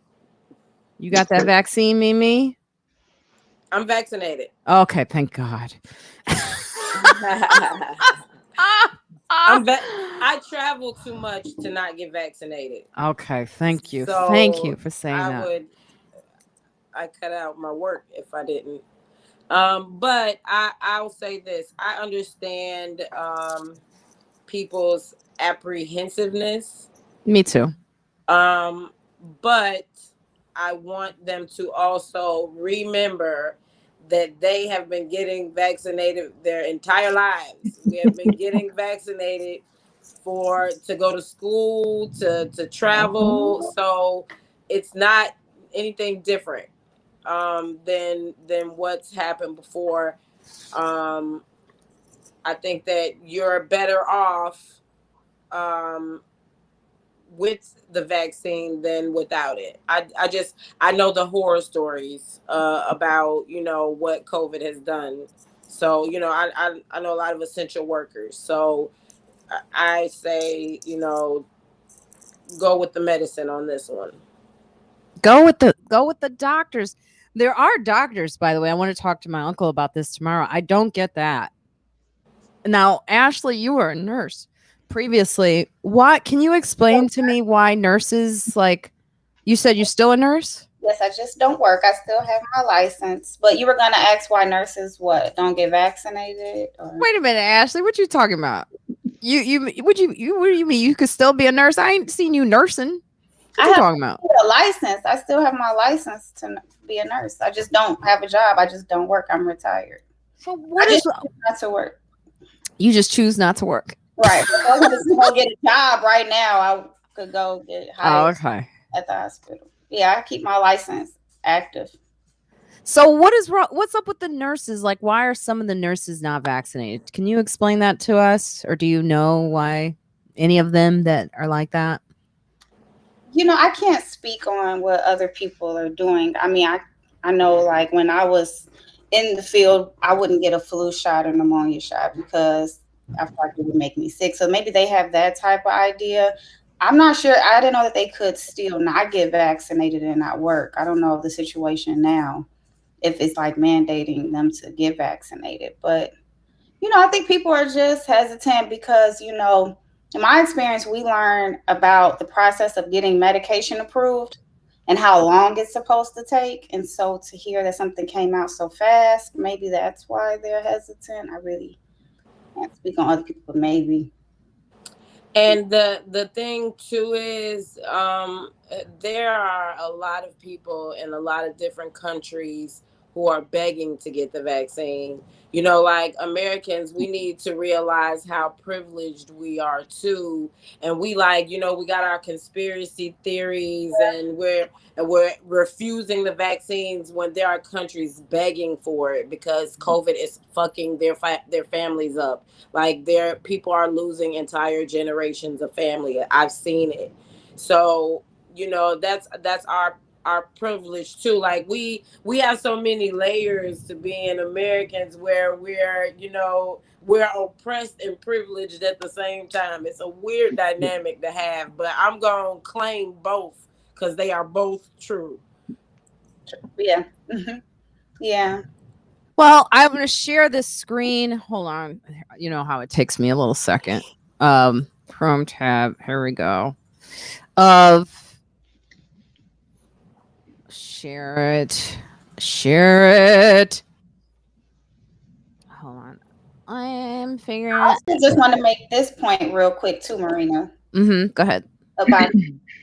A: You got that vaccine, Mimi?
F: I'm vaccinated.
A: Okay, thank God.
F: I travel too much to not get vaccinated.
A: Okay, thank you.
F: So
A: thank you for saying that.
F: I cut out my work if I didn't. But I'll say this. I understand people's apprehensiveness.
A: Me too.
F: But I want them to also remember that they have been getting vaccinated their entire lives. We have been getting vaccinated to go to school, to travel. So it's not anything different than what's happened before. I think that you're better off with the vaccine than without it. I know the horror stories about what COVID has done. So I know a lot of essential workers. So I say go with the medicine on this one.
A: Go with the doctors. There are doctors, by the way. I want to talk to my uncle about this tomorrow. I don't get that. Now, Ashley, you were a nurse previously. What can you explain to me why nurses, like you said, you're still a nurse?
C: Yes, I just don't work. I still have my license. But you were going to ask why nurses don't get vaccinated? Or?
A: Wait a minute, Ashley. What you talking about? What do you mean you could still be a nurse? I ain't seen you nursing. What you talking about?
C: A license. I still have my license to be a nurse. I just don't have a job. I just don't work. I'm retired.
A: So what is
C: not to work?
A: You just choose not to work.
C: Right. If I was to go get a job right now, I could go get hired at the hospital. Yeah, I keep my license active.
A: So what is wrong? What's up with the nurses? Like, why are some of the nurses not vaccinated? Can you explain that to us? Or do you know why any of them that are like that?
C: I can't speak on what other people are doing. I mean, I know like when I was in the field, I wouldn't get a flu shot or pneumonia shot because I felt like it would make me sick. So maybe they have that type of idea. I'm not sure. I didn't know that they could still not get vaccinated and not work. I don't know the situation now, if it's like mandating them to get vaccinated. But, I think people are just hesitant because, in my experience, we learn about the process of getting medication approved and how long it's supposed to take. And so to hear that something came out so fast, maybe that's why they're hesitant. I really can't speak on other people, but maybe.
F: And the thing too is there are a lot of people in a lot of different countries who are begging to get the vaccine. Like Americans, we need to realize how privileged we are too. And we we got our conspiracy theories and we're refusing the vaccines when there are countries begging for it because COVID is fucking their families up. Like people are losing entire generations of family. I've seen it. So, that's our privilege too. Like we have so many layers to being Americans, where we're, you know, we're oppressed and privileged at the same time. It's a weird dynamic to have, but I'm gonna claim both because they are both true.
C: Yeah. Yeah.
A: Well, I'm going to share this screen. Hold on. You know how it takes me a little second. Chrome tab. Here we go. Share it. Hold on. I'm figuring
C: I also just want to make this point real quick too, Marina.
A: Go ahead.
C: About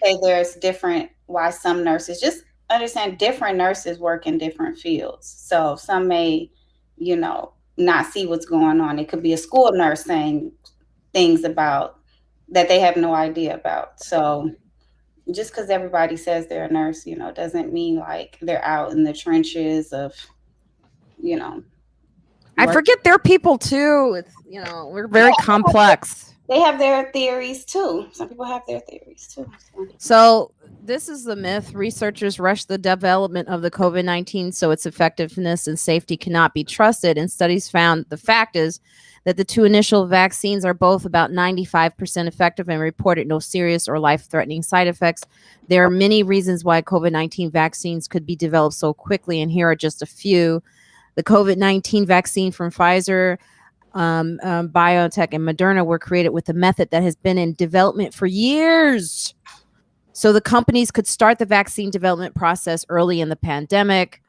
C: say there's different, why some nurses, just understand different nurses work in different fields. So some may, you know, not see what's going on. It could be a school nurse saying things about that they have no idea about. So just because everybody says they're a nurse, you know, doesn't mean like they're out in the trenches of, you know.
A: I forget they're people too. It's, you know, we're very complex.
C: They have their theories too. Some people have their theories too.
A: So this is the myth. Researchers rushed the development of the COVID-19, so its effectiveness and safety cannot be trusted. And studies found the fact is that the two initial vaccines are both about 95% effective and reported no serious or life-threatening side effects. There are many reasons why COVID-19 vaccines could be developed so quickly, and here are just a few. The COVID-19 vaccine from Pfizer, BioNTech, and Moderna were created with a method that has been in development for years. So the companies could start the vaccine development process early in the pandemic.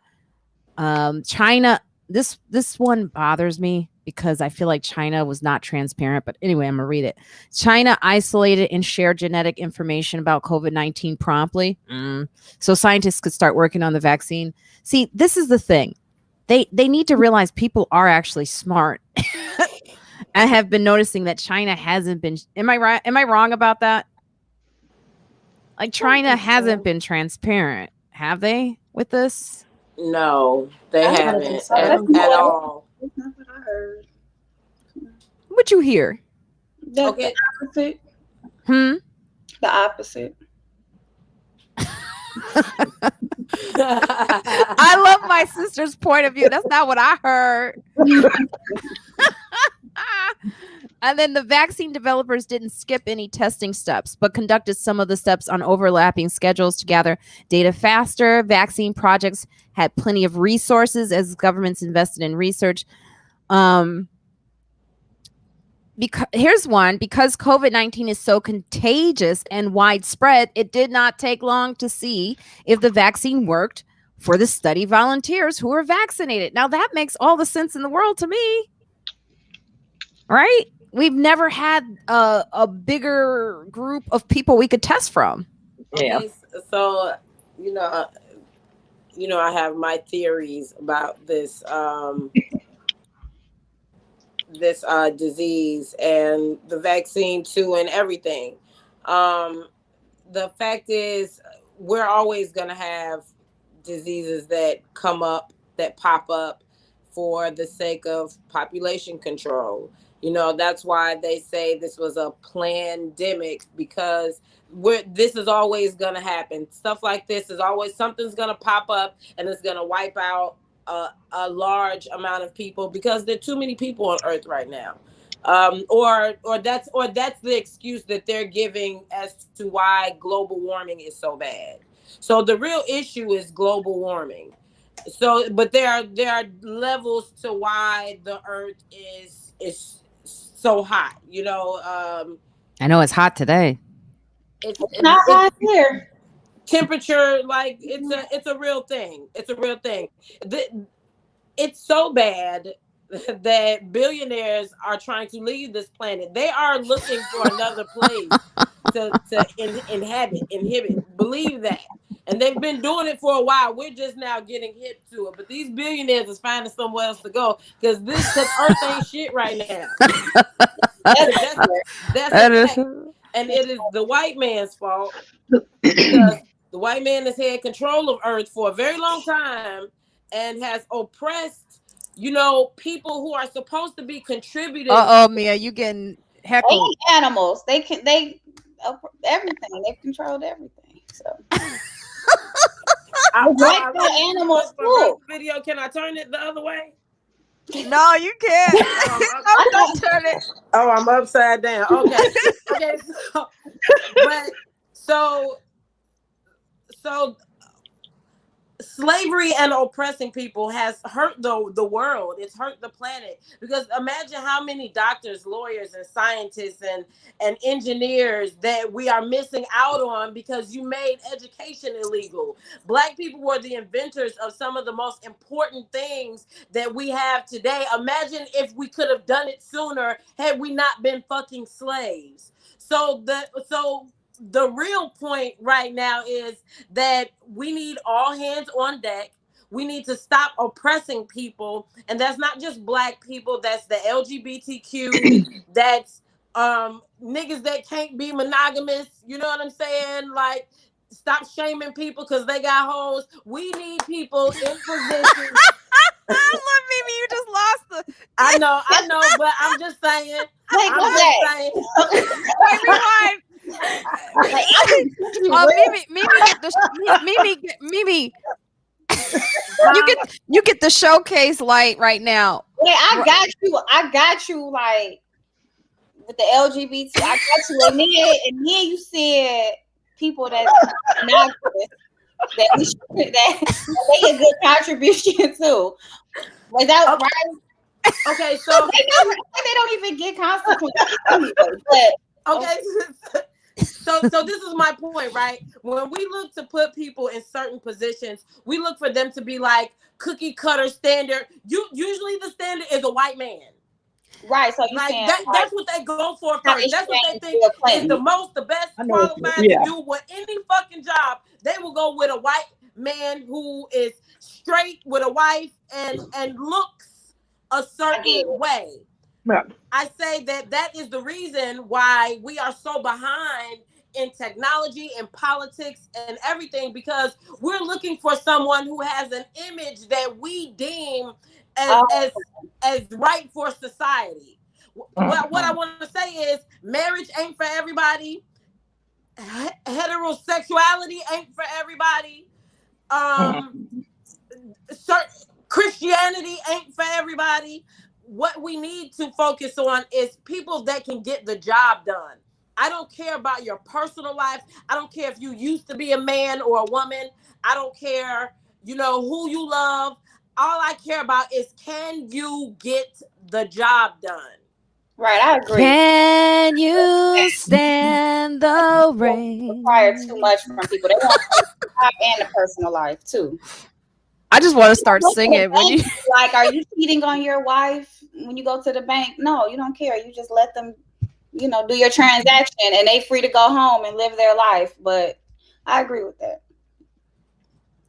A: China, this one bothers me because I feel like China was not transparent. But anyway, I'm going to read it. China isolated and shared genetic information about COVID-19 promptly. So scientists could start working on the vaccine. See, this is the thing. They need to realize people are actually smart. I have been noticing that China hasn't been. Am I right? Am I wrong about that? Like China hasn't been transparent, have they, with this?
F: No, they haven't at all.
C: That's not what I heard.
A: What'd you hear?
C: Okay. The opposite. The opposite.
A: I love my sister's point of view. That's not what I heard. And then the vaccine developers didn't skip any testing steps, but conducted some of the steps on overlapping schedules to gather data faster. Vaccine projects had plenty of resources as governments invested in research. Here's one. Because COVID-19 is so contagious and widespread, it did not take long to see if the vaccine worked for the study volunteers who were vaccinated. Now, that makes all the sense in the world to me. Right? We've never had a bigger group of people we could test from.
F: Yeah. Okay, so, you know, I have my theories about this this disease and the vaccine too and everything. The fact is, we're always going to have diseases that come up, that pop up for the sake of population control. You know, that's why they say this was a pandemic, because this is always going to happen. Stuff like this is always, something's going to pop up and it's going to wipe out a large amount of people because there are too many people on Earth right now. Or that's the excuse that they're giving as to why global warming is so bad. So the real issue is global warming. So, but there are levels to why the Earth is so hot. You know,
A: I know it's hot today.
C: It's not hot here.
F: Temperature, like it's a real thing. It's a real thing. It's so bad that billionaires are trying to leave this planet. They are looking for another place to inhibit. Believe that. And they've been doing it for a while. We're just now getting hip to it. But these billionaires is finding somewhere else to go because Earth ain't shit right now. That's a fact. And it is the white man's fault because the white man has had control of Earth for a very long time and has oppressed, you know, people who are supposed to be contributing.
A: Mia, you getting heckled.
C: They animals. They everything. They've controlled everything. So
B: Black animals too.
F: Video, can I turn it the other way?
A: No, you can't. I'm gonna turn it.
F: Oh, I'm upside down. Okay. Okay. So slavery and oppressing people has hurt the world. It's hurt the planet, because imagine how many doctors, lawyers, and scientists and engineers that we are missing out on because you made education illegal. Black people were the inventors of some of the most important things that we have today. Imagine if we could have done it sooner had we not been fucking slaves. So the real point right now is that we need all hands on deck. We need to stop oppressing people. And that's not just Black people. That's the LGBTQ. That's niggas that can't be monogamous. You know what I'm saying? Like, stop shaming people because they got hoes. We need people in positions.
A: Look, Mimi, you just lost the.
F: I know, but I'm just saying.
B: Wait,
A: rewind. Mimi, you get the showcase light right now.
B: Wait, I got you like with the LGBT. I got you, and then you said people that not good, that they a good contribution too. Was that right?
F: Okay, so
B: they don't even get consequences anyway, but
F: okay. So this is my point, right? When we look to put people in certain positions, we look for them to be like cookie cutter standard. Usually the standard is a white man.
B: Right. So
F: like that's what they go for first. That's what they think is the best qualified to do with any fucking job. They will go with a white man who is straight with a wife and looks a certain way.
D: Yeah.
F: I say that is the reason why we are so behind in technology and politics and everything, because we're looking for someone who has an image that we deem as right for society. What I want to say is marriage ain't for everybody. Heterosexuality ain't for everybody. Christianity ain't for everybody. What we need to focus on is people that can get the job done. I don't care about your personal life. I don't care if you used to be a man or a woman. I don't care, who you love. All I care about is, can you get the job done?
B: Right, I agree.
A: Can you stand the rain?
B: Require too much from people. They want the job and the personal life too.
A: I just want to start singing.
B: Like, are you cheating on your wife when you go to the bank? No, you don't care. You just let them, do your transaction, and they free to go home and live their life. But I agree with that.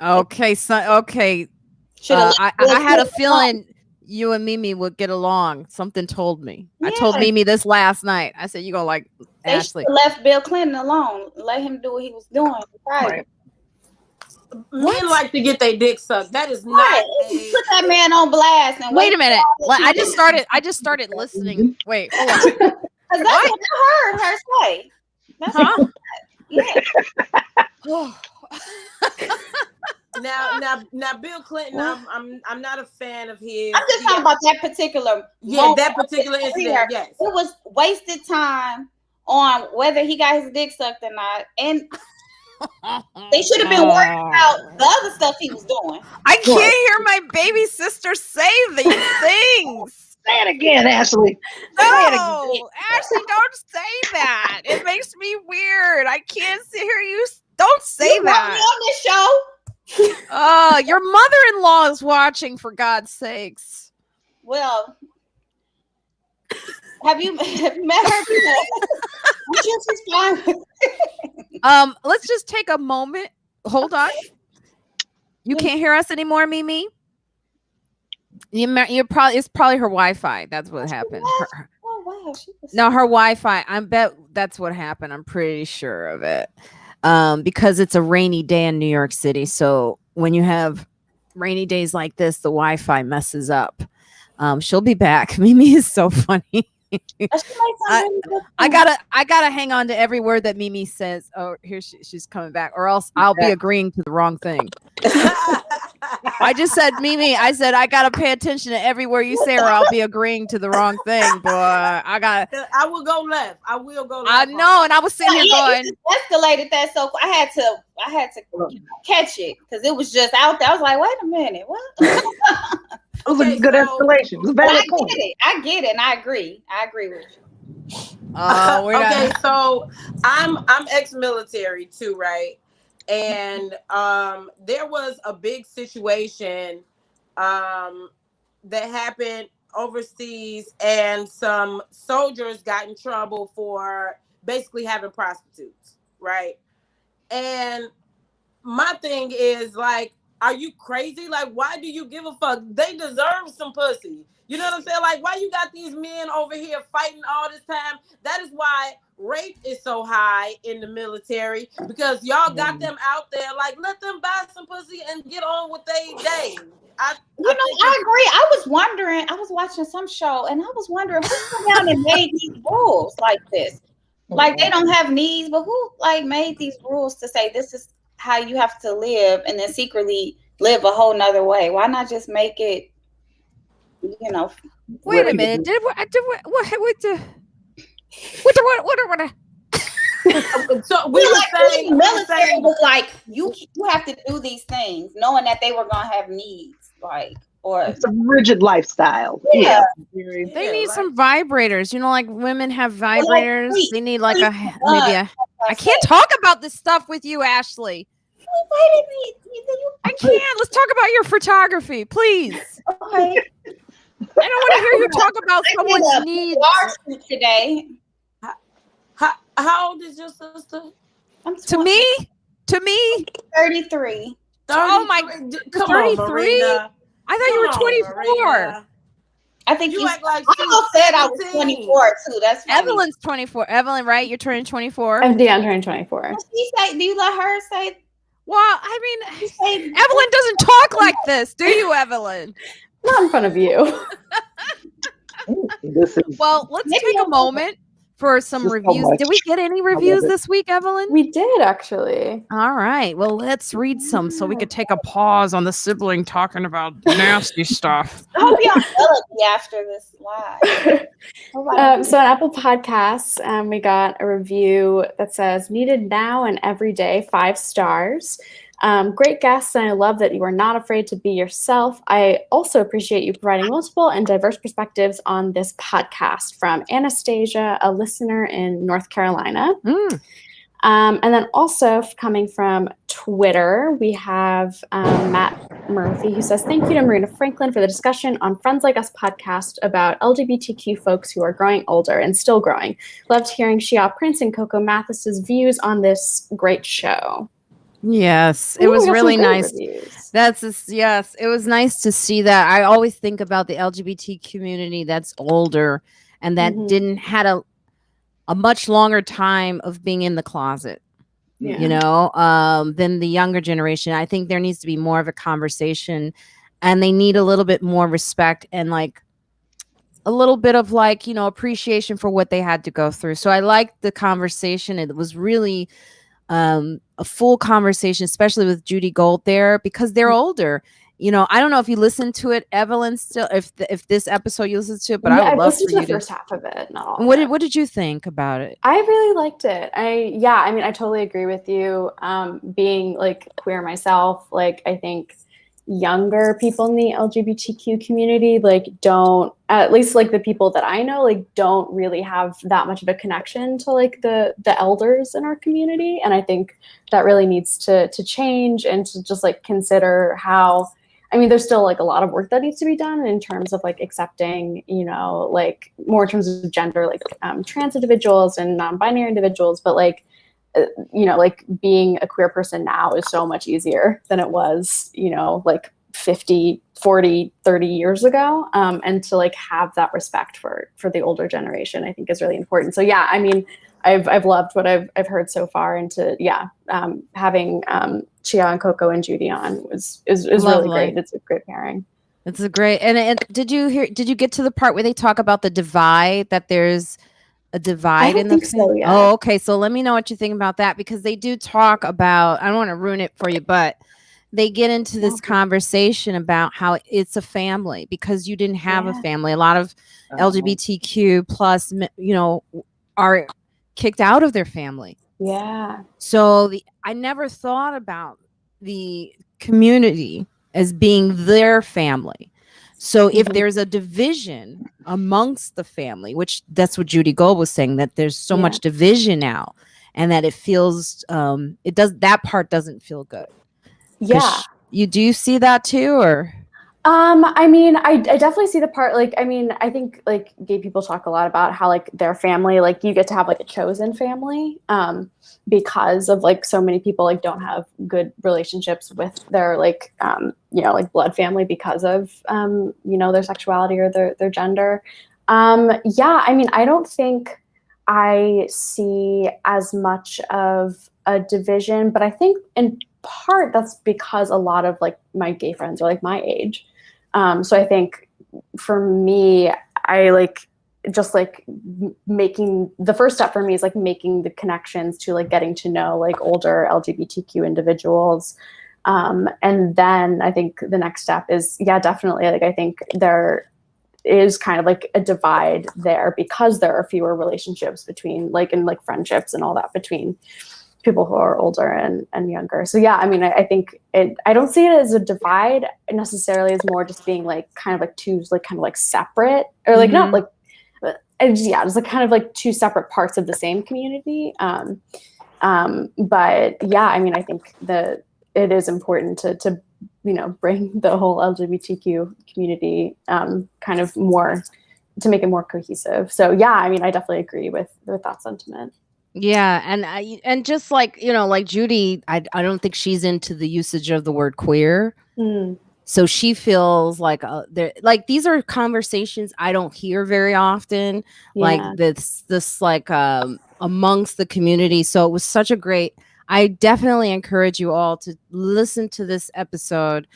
A: Okay, okay. I had a feeling you and Mimi would get along. Something told me. Yeah. I told Mimi this last night. I said, you're going to like Ashley.
B: They left Bill Clinton alone. Let him do what he was doing. Right.
F: Men like to get their dick sucked. That is not.
B: Put that man on blast. And
A: wait a minute. I just started listening. Wait, hold on.
B: That's what I heard her say.
F: Yeah. Now, Bill Clinton. I'm not a fan of his.
B: I'm just talking about that particular.
F: That particular incident. Yes,
B: it was wasted time on whether he got his dick sucked or not, and. They should have been worrying about the other stuff he was doing.
A: I can't hear my baby sister say these things.
D: Say it again, Ashley.
A: No, Ashley, don't say that. It makes me weird. I can't hear you. Don't say that.
B: On this show.
A: Your mother-in-law is watching, for God's sakes.
B: Well, have you met her?
A: Let's just take a moment. Hold on. You can't hear us anymore, Mimi? It's probably her Wi-Fi. That's what happened. No, her Wi-Fi. I bet that's what happened. I'm pretty sure of it. Because it's a rainy day in New York City. So when you have rainy days like this, the Wi-Fi messes up. She'll be back. Mimi is so funny. I gotta hang on to every word that Mimi says. Oh, here she's coming back, or else I'll be agreeing to the wrong thing. I just said, Mimi, I said I gotta pay attention to every word you say, or I'll be agreeing to the wrong thing. Boy,
F: I will go left. I will go left.
A: I know, and I was sitting here going,
C: you escalated that, so I had to catch it because it was just out there. I was like, wait a minute, what?
D: It was a good escalation. It was a valid point.
C: I get it, and I agree with you.
F: Okay, so I'm ex-military too, right? And there was a big situation that happened overseas, and some soldiers got in trouble for basically having prostitutes, right? And my thing is, like, are you crazy? Like, why do you give a fuck? They deserve some pussy. You know what I'm saying? Like, why you got these men over here fighting all this time? That is why rape is so high in the military, because y'all got them out there. Like, let them buy some pussy and get on with their day. I agree.
C: I was wondering, I was watching some show and I was wondering who came down and made these rules like this. Like, they don't have needs, but who like made these rules to say this is how you have to live, and then secretly live a whole nother way? Why not just make it, you know?
A: Wait a minute.
F: So we were saying,
C: military was like, you have to do these things, knowing that they were gonna have needs, like, or
D: it's a rigid lifestyle.
C: Yeah.
A: They need some vibrators. You know, like women have vibrators. They need like maybe I can't talk about this stuff with you, Ashley. I can't. Let's talk about your photography, please.
C: Okay.
A: I don't want to hear you talk about someone's needs
C: today.
F: How old is your sister?
A: To me,
C: 33.
A: Oh my,
F: come
A: 33?
F: on, Marina.
A: I thought you were 24.
C: I think
F: you act like
C: I said I was 24 too. That's funny.
A: Evelyn's 24. Evelyn, right? You're turning 24.
B: I'm turning 24.
C: She say, do you let her say?
A: Well, I mean, Evelyn doesn't talk like this, do you, Evelyn?
B: Not in front of you.
A: Well, let's take a moment for some reviews. Did we get any reviews this week, Evelyn?
B: We did, actually.
A: All right. Well, let's read some so we could take a pause on the sibling talking about nasty stuff.
C: I hope y'all melody after this live.
B: So on Apple Podcasts, we got a review that says, needed now and every day, 5 stars. Great guests, and I love that you are not afraid to be yourself. I also appreciate you providing multiple and diverse perspectives on this podcast. From Anastasia, a listener in North Carolina. And then also coming from Twitter, we have Matt Murphy, who says, thank you to Marina Franklin for the discussion on Friends Like Us podcast about LGBTQ folks who are growing older and still growing. Loved hearing Shia Prince and Coco Mathis's views on this great show.
A: Yes, it was really nice. Yes, it was nice to see that. I always think about the LGBT community that's older and that didn't had a much longer time of being in the closet, you know, than the younger generation. I think there needs to be more of a conversation, and they need a little bit more respect and like a little bit of like, you know, appreciation for what they had to go through. So I liked the conversation. It was really a full conversation, especially with Judy Gold there, because they're older. You know, I don't know if you listened to it, Evelyn, still, if this episode you listened to it, but I would love for you to.
B: The first half of it, not all.
A: What did you think about it?
B: I really liked it. I mean, I totally agree with you. Being like queer myself, like I think younger people in the LGBTQ community like don't, at least like the people that I know, like don't really have that much of a connection to like the elders in our community, and I think that really needs to change, and to just like consider how, I mean, there's still like a lot of work that needs to be done in terms of like accepting, you know, like more in terms of gender, like trans individuals and non-binary individuals, but like you know, like being a queer person now is so much easier than it was, you know, like 50, 40, 30 years ago. And to like have that respect for the older generation, I think is really important. So yeah, I mean, I've loved what I've heard so far, and to having Chia and Coco and Judy on is really great. It's a great pairing.
A: It's a great. And did you get to the part where they talk about the divide, that there's a divide in the
B: think so, yeah.
A: Oh, okay. So let me know what you think about that, because they do talk about, I don't want to ruin it for you, but they get into this conversation about how it's a family because you didn't have a family. A lot of LGBTQ plus, are kicked out of their family.
B: Yeah.
A: So I never thought about the community as being their family. So if there's a division amongst the family, which that's what Judy Gold was saying, that there's so much division now, and that it feels that part doesn't feel good.
B: Yeah.
A: Do you see that too, or?
B: I mean, I definitely see the part, like, I mean, I think like gay people talk a lot about how like their family, like you get to have like a chosen family, because of like so many people like don't have good relationships with their like, like blood family because of, their sexuality or their gender. Yeah, I mean, I don't think I see as much of a division, but I think in part that's because a lot of like my gay friends are like my age. So I think for me, I like just like making the first step for me is like making the connections to like getting to know like older LGBTQ individuals. And then I think the next step is, definitely. Like, I think there is kind of like a divide there because there are fewer relationships between like, and like friendships and all that between people who are older and younger. So yeah, I mean, I think I don't see it as a divide necessarily, as more just being like kind of like two like kind of like separate, or like not like, it's like kind of like two separate parts of the same community. But yeah, I mean, I think that it is important to bring the whole LGBTQ community kind of more, to make it more cohesive. So yeah, I mean, I definitely agree with that sentiment.
A: Yeah, and just like like Judy, I don't think she's into the usage of the word queer. So she feels like these are conversations I don't hear very often. Like this like amongst the community. So it was such a great. I definitely encourage you all to listen to this episode.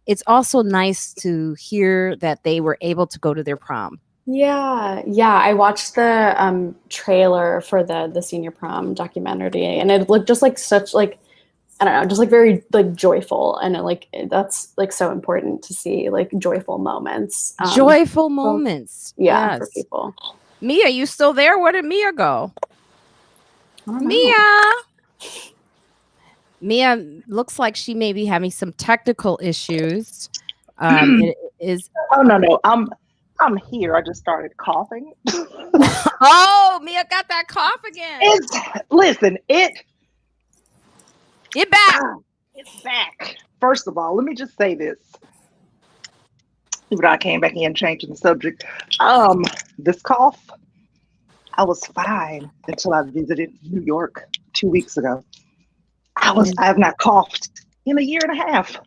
A: It's also nice to hear that they were able to go to their prom.
B: Yeah. I watched the trailer for the senior prom documentary, and it looked just like such like, I don't know, just like very like joyful, and that's like so important to see like joyful moments.
A: Joyful moments.
B: Yeah, yes. For people.
A: Mia, you still there? Where did Mia go? Mia looks like she may be having some technical issues. It is.
D: Oh no, I'm here. I just started coughing.
A: Oh, Mia got that cough again.
D: It's back. It's back. First of all, let me just say this. Even though I came back in changing the subject. This cough, I was fine until I visited New York 2 weeks ago. I have not coughed in a year and a half.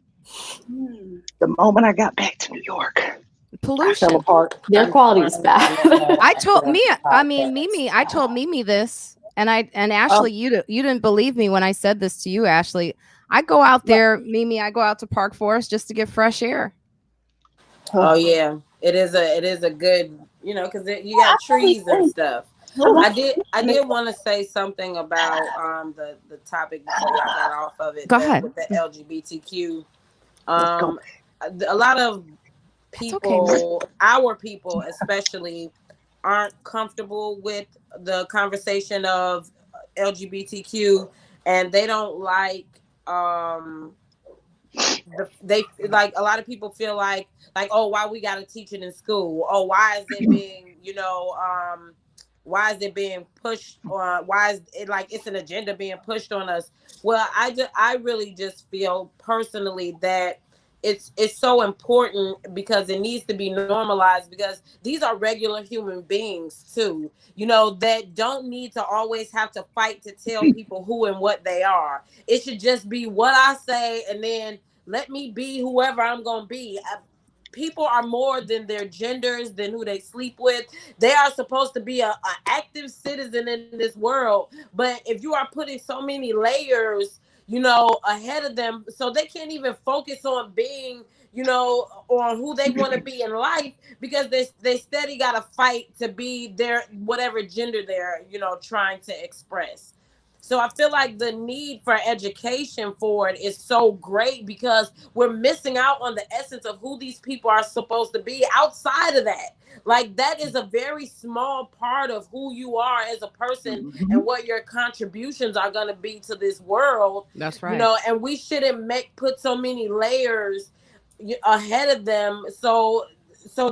D: The moment I got back to New York,
A: pollution.
D: I fell apart.
B: Their quality is bad.
A: I told Mimi, I told Mimi this, and Ashley, you didn't believe me when I said this to you, Ashley. I go out there, Mimi. I go out to Park Forest just to get fresh air.
F: Oh yeah, it is a good, because you got trees and stuff. I did want to say something about the topic before I got off of it.
A: Go ahead.
F: With the LGBTQ, a lot of people, our people especially, aren't comfortable with the conversation of LGBTQ, and they don't like they like, a lot of people feel like oh, why we got to teach it in school? Oh, why is it being why is it being pushed, or why is it like it's an agenda being pushed on us? Well, I really just feel personally that it's so important, because it needs to be normalized, because these are regular human beings too, that don't need to always have to fight to tell people who and what they are. It should just be what I say, and then let me be whoever I'm gonna be. People are more than their genders, than who they sleep with. They are supposed to be an active citizen in this world. But if you are putting so many layers, ahead of them, so they can't even focus on being, you know, on who they want to be in life, because they steady got to fight to be their whatever gender they're, you know, trying to express. So I feel like the need for education for it is so great, because we're missing out on the essence of who these people are supposed to be outside of that. Like, that is a very small part of who you are as a person and what your contributions are going to be to this world.
A: That's right.
F: You know, and we shouldn't put so many layers ahead of them so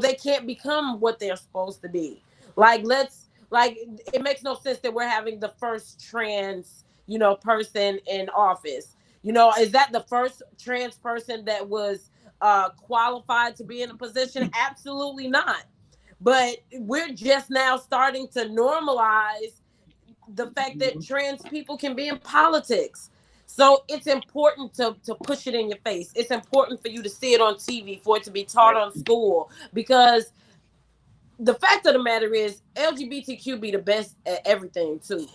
F: they can't become what they're supposed to be. Like, it makes no sense that we're having the first trans, you know, person in office. You know, is that the first trans person that was qualified to be in a position? Absolutely not. But we're just now starting to normalize the fact that trans people can be in politics. So it's important to push it in your face. It's important for you to see it on TV, for it to be taught on school, because the fact of the matter is LGBTQ be the best at everything too.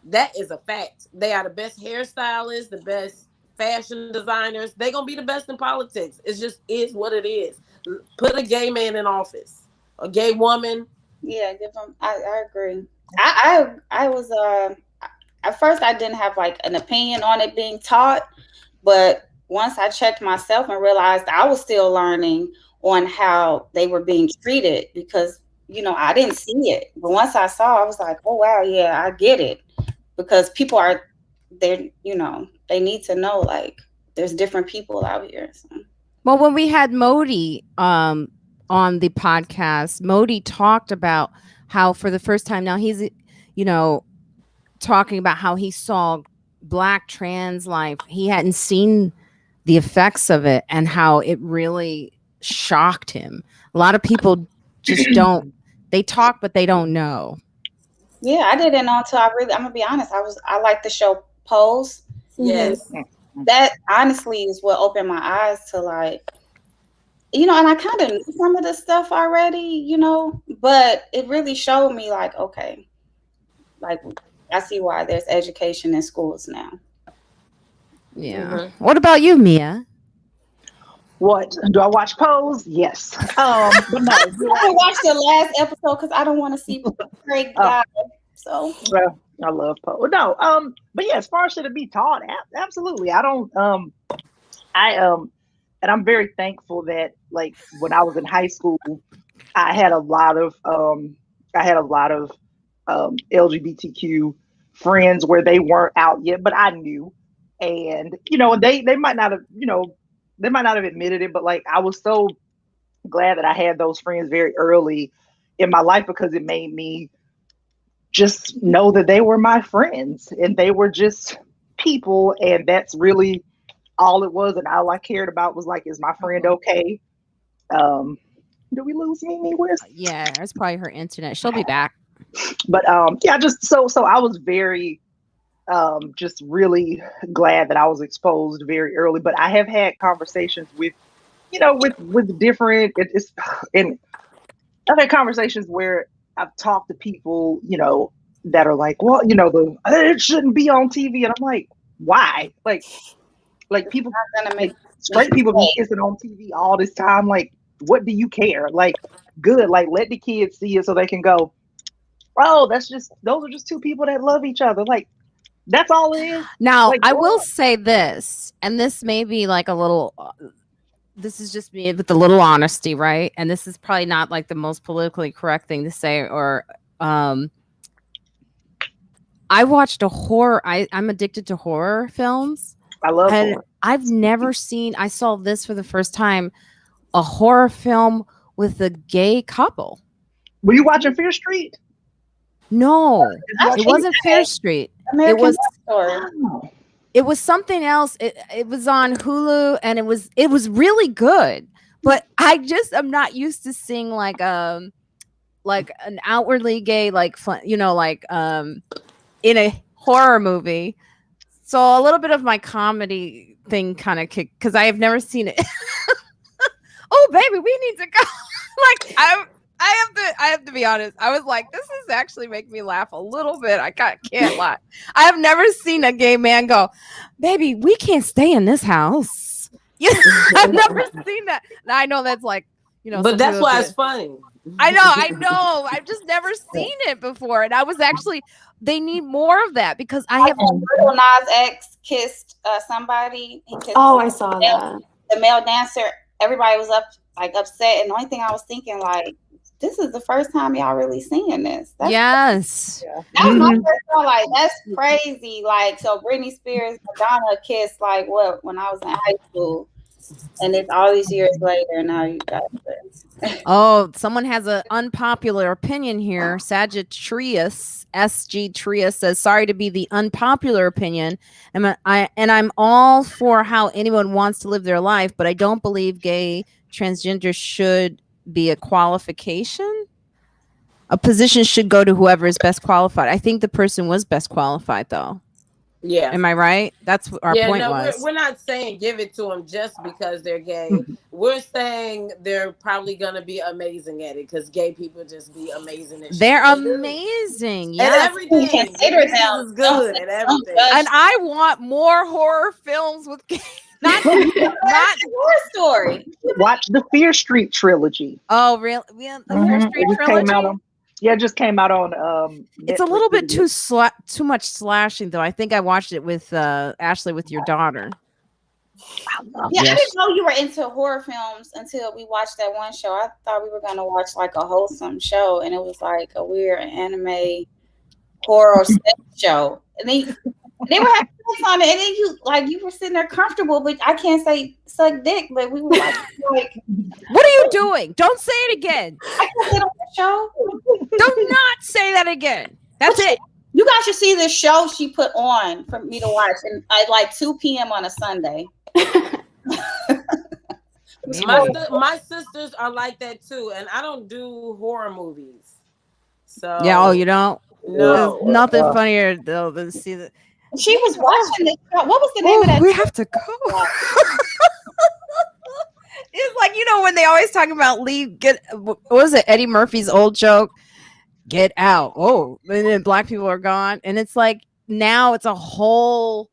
F: That is a fact. They are the best hairstylists, the best fashion designers. They're going to be the best in politics. It just is what it is. Put a gay man in office, a gay woman.
C: Yeah, give them. I agree. I was at first I didn't have like an opinion on it being taught, but once I checked myself and realized I was still learning on how they were being treated, because, you know, I didn't see it. But once I saw, I was like, oh wow, yeah, I get it. Because people they're, you know, they need to know, like, there's different people out here. So.
A: Well, when we had Modi on the podcast, Modi talked about how for the first time now he's, you know, talking about how he saw Black trans life. He hadn't seen the effects of it and how it really shocked him. A lot of people just don't, they talk, but they don't know.
C: Yeah, I didn't know until I'm gonna be honest. I like the show Pose.
F: Yes.
C: That honestly is what opened my eyes to, like, you know, and I kind of knew some of this stuff already, you know, but it really showed me, like, okay, like, I see why there's education in schools now.
A: Yeah. What about you, Mia?
D: What do I watch Pose? Yes. But no,
C: I watched the last episode because I don't want to see Craig die. So
D: well, I love Pose. No, but yeah, as far as should it be taught, absolutely. I don't. And I'm very thankful that, like, when I was in high school, I had a lot of LGBTQ friends where they weren't out yet, but I knew, and you know, they might not have, you know, they might not have admitted it, but like, I was so glad that I had those friends very early in my life, because it made me just know that they were my friends and they were just people, and that's really all it was. And all I cared about was, like, is my friend okay? Did we lose Mimi? Where's
A: Yeah, it's probably her internet. She'll be back.
D: But yeah, just so I was very just really glad that I was exposed very early. But I have had conversations with, you know, with different, and I've had conversations where I've talked to people, you know, that are like, well, you know, it shouldn't be on TV, and I'm like, why? Like people are gonna make straight people be kissing on TV all this time. Like, what do you care? Like, good. Like, let the kids see it so they can go, oh, those are just two people that love each other. Like, that's all it is.
A: Now,
D: like,
A: I will say this, and this may be like a little, this is just me with a little honesty, right? And this is probably not like the most politically correct thing to say, or I watched a horror. I'm addicted to horror films.
D: I love horror.
A: I've never seen, I saw this for the first time, a horror film with a gay couple.
D: Were you watching Fear Street?
A: No, it wasn't Fear Street.
C: American
A: It was something else. It was on Hulu, and it was really good. But I'm not used to seeing like an outwardly gay, like, you know, like in a horror movie. So a little bit of my comedy thing kind of kicked, because I have never seen it. Oh, baby, we need to go. Like, I have to be honest. I was like, this is actually making me laugh a little bit. I can't lie. I have never seen a gay man go, baby, we can't stay in this house. I've never seen that. Now I know that's like,
F: but that's why it's funny.
A: I know. I've just never seen it before, and I was actually. They need more of that because I have.
C: Little Nas X kissed somebody.
B: Oh, I saw that.
C: The male dancer. Everybody was upset, and the only thing I was thinking, like, this is the first time y'all really seeing this.
A: Yes.
C: That was my first thought. Like, that's crazy. Like, so Britney Spears, Madonna kissed like what when I was in high school, and it's all these years later. Now you got this.
A: Oh, someone has an unpopular opinion here. Sagittarius SG Trius says, "Sorry to be the unpopular opinion, and I'm all for how anyone wants to live their life, but I don't believe gay transgender should be a qualification. A position should go to whoever is best qualified." I think the person was best qualified, though.
F: Yeah.
A: Am I right? That's what our point was.
F: We're not saying give it to them just because they're gay. We're saying they're probably going to be amazing at it because gay people just be amazing at shit.
A: They're amazing.
F: Yes. At everything. Consider them good at everything.
A: And I want more horror films with gay. Not
C: horror story.
D: Watch the Fear Street trilogy.
A: Oh, really? Yeah, the Fear Street trilogy.
D: It just came out on.
A: It's a little bit too much slashing, though. I think I watched it with Ashley, with your daughter.
C: Yeah, I didn't know you were into horror films until we watched that one show. I thought we were gonna watch like a wholesome show, and it was like a weird anime horror sex show. And they were having sex on it, and then you were sitting there comfortable, but I can't say suck dick, but we were like
A: what are you doing? Don't say it again.
C: I can't sit on the show.
A: Do not say that again. That's it.
C: You guys should see the show she put on for me to watch, and at like 2 p.m. on a Sunday.
F: My sisters are like that too, and I don't do horror movies. So
A: yeah, oh, you don't?
F: No,
A: there's nothing funnier though than see that.
C: She was watching this. What was the name of that?
A: We have to go. It's like, when they always talk about leave, what was it? Eddie Murphy's old joke, get out. Oh, and then black people are gone. And it's like, now it's a whole,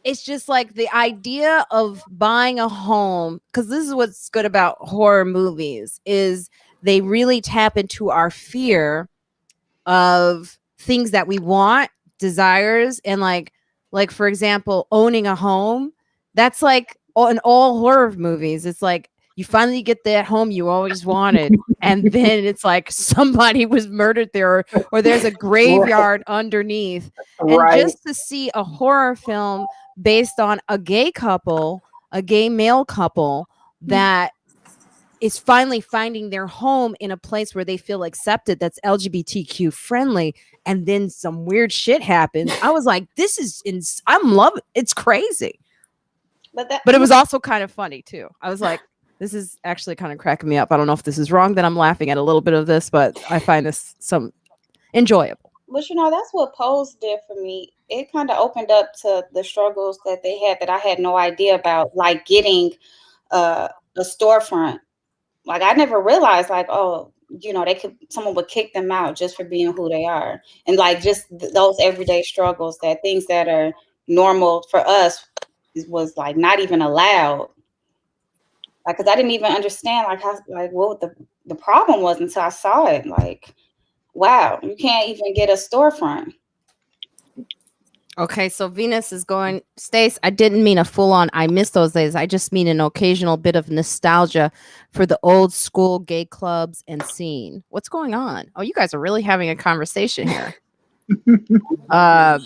A: it's just like the idea of buying a home. Cause this is what's good about horror movies is they really tap into our fear of things that we want, desires. And like, for example, owning a home, that's like, in all horror movies, it's like you finally get that home you always wanted, and then it's like somebody was murdered there, or there's a graveyard underneath. And just to see a horror film based on a gay male couple that is finally finding their home in a place where they feel accepted, that's LGBTQ friendly, and then some weird shit happens. I was like, this is I'm loving it. It's crazy. But it was also kind of funny too. I was like, this is actually kind of cracking me up. I don't know if this is wrong that I'm laughing at a little bit of this, but I find this some enjoyable.
C: But that's what Pose did for me. It kind of opened up to the struggles that they had that I had no idea about, like getting a storefront. Like I never realized, like, oh, someone would kick them out just for being who they are, and like just those everyday struggles, that things that are normal for us was like not even allowed, like because I didn't even understand what the problem was until I saw it. Like, wow, you can't even get a storefront.
A: Okay, so Venus is going, Stace, I didn't mean a full-on I miss those days. I just mean an occasional bit of nostalgia for the old school gay clubs and scene. What's going on? Oh, you guys are really having a conversation here. I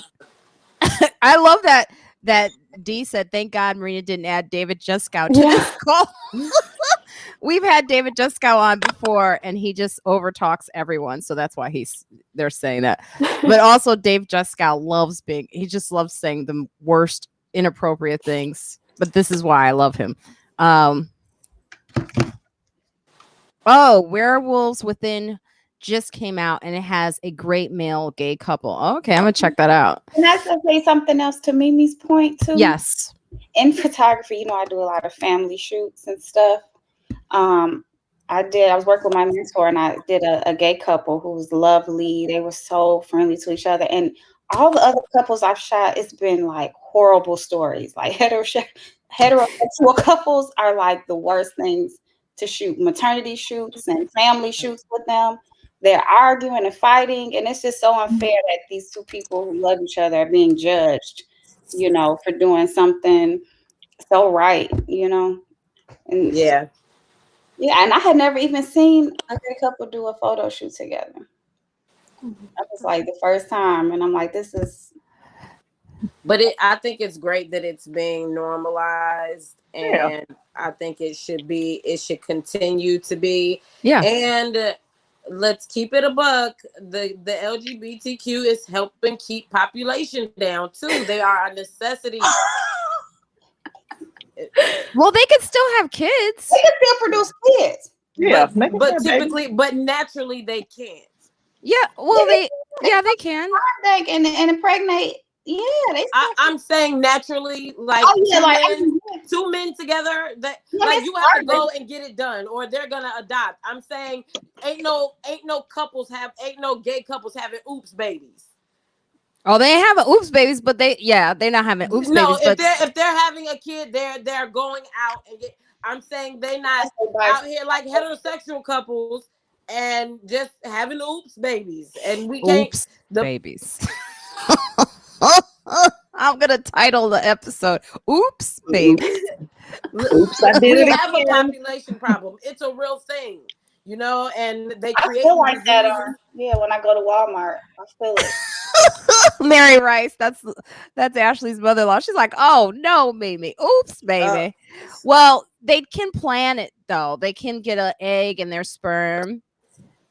A: love that D said, thank God Marina didn't add David Juskow to this call. We've had David Juskow on before, and he just overtalks everyone, so that's why they're saying that. But also, Dave Juskow loves saying the worst, inappropriate things. But this is why I love him. Werewolves Within just came out, and it has a great male gay couple. Okay, I'm gonna check that out.
C: Can I say something else to Mimi's point too?
A: Yes.
C: In photography, I do a lot of family shoots and stuff. I was working with my mentor, and I did a gay couple who was lovely. They were so friendly to each other, and all the other couples I've shot, it's been like horrible stories, like heterosexual couples are like the worst things to shoot. Maternity shoots and family shoots with them. They're arguing and fighting, and it's just so unfair that these two people who love each other are being judged, for doing something so right, And
F: Yeah.
C: yeah, and I had never even seen a gay couple do a photo shoot together. That was like the first time, and I'm like, this is.
F: But I think it's great that it's being normalized, and I think it should continue to be.
A: Yeah.
F: And let's keep it a buck. The LGBTQ is helping keep population down too. They are a necessity.
A: Well, they can still have kids.
C: They can still produce kids.
D: Yeah,
F: but typically, but naturally they can't.
A: Yeah, well, they can.
C: And impregnate. Yeah,
F: I'm saying naturally, like, two men together that you have to go and get it done, or they're gonna adopt. I'm saying ain't no gay couples having oops babies.
A: Oh, they have oops babies, but they're not having oops babies.
F: No, if they're having a kid, they're going out and I'm saying they not out here like heterosexual couples and just having oops babies, and we can't
A: babies. I'm gonna title the episode "Oops, Baby."
D: Oops, I did it again.
F: We have a population problem. It's a real thing, and they create.
C: I feel like that. When I go to Walmart, I feel it.
A: Mary Rice, that's Ashley's mother-in-law. She's like, "Oh no, Mimi, oops, baby." Well, they can plan it though. They can get an egg in their sperm,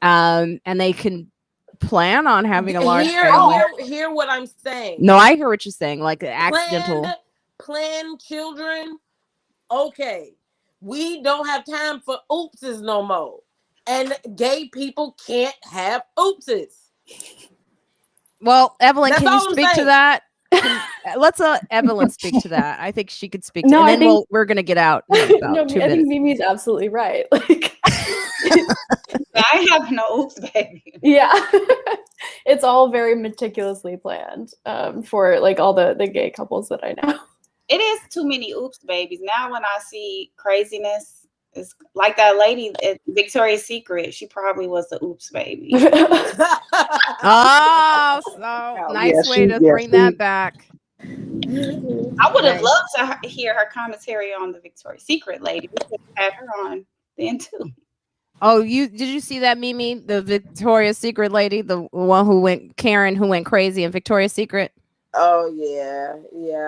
A: and they can plan on having a large family.
F: Hear what I'm saying.
A: No, I hear what you're saying, like accidental
F: planned children. Okay, we don't have time for oopses no more, and gay people can't have oopses.
A: Well, Evelyn, can you speak to that? Let's Evelyn speak to that. I think she could speak to it. And then we're gonna get out in about 2 minutes.
B: I think Mimi's absolutely right. Like
C: I have no oops, baby.
B: Yeah. It's all very meticulously planned for like all the gay couples that I know.
C: It is too many oops babies. Now when I see craziness, it's like that lady at Victoria's Secret. She probably was the oops baby.
A: Oh, so nice way to bring that back.
C: I would have loved to hear her commentary on the Victoria's Secret lady. We could have her on then too.
A: Oh, did you see that, Mimi? The Victoria's Secret lady, the one who went crazy in Victoria's Secret.
F: Oh yeah,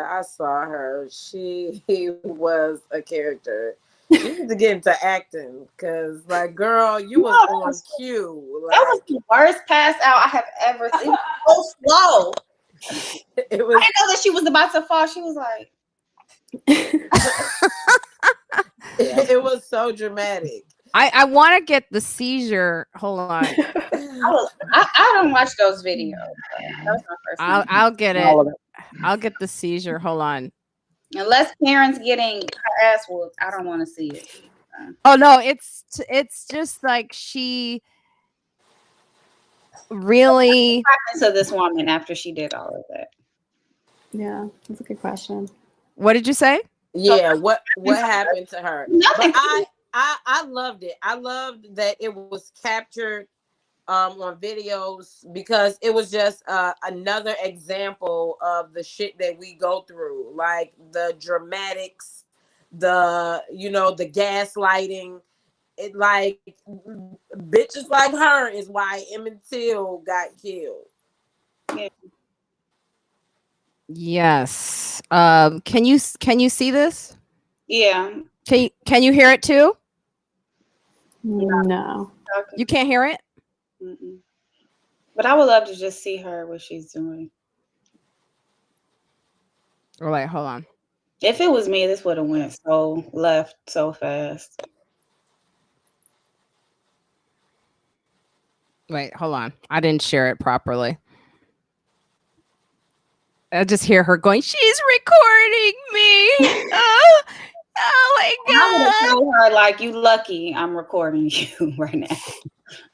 F: I saw her. She was a character. She needs to get into acting because, like, girl, you was on cue. Like,
C: that was the worst pass out I have ever seen. So slow.
F: It was.
C: I didn't know that she was about to fall. She was like,
F: it was so dramatic.
A: I want to get the seizure. Hold on.
C: I don't watch those videos. That was my first time.
A: I'll get it. I'll get the seizure. Hold on.
C: Unless Karen's getting her ass whooped, I don't want to see it.
A: Oh no, it's just like she really.
C: What happened to this woman after she did all of that?
B: Yeah, that's a good question.
A: What did you say?
F: Yeah, what happened to her?
C: Nothing.
F: But I loved it. I loved that it was captured on videos because it was just another example of the shit that we go through, like the dramatics, the gaslighting. It like bitches like her is why Emmett Till got killed.
C: Yeah.
A: Yes. Can you see this?
C: Yeah.
A: Can you hear it too?
B: No.
C: Okay.
A: You can't hear it?
C: Mm-mm. But I would love to just see her what she's doing.
A: All right, hold on.
C: If it was me, this would have went so left so fast.
A: Wait, hold on. I didn't share it properly. I just hear her going, "She's recording me." Oh my God.
C: I would have told her, like, you lucky I'm recording you right now.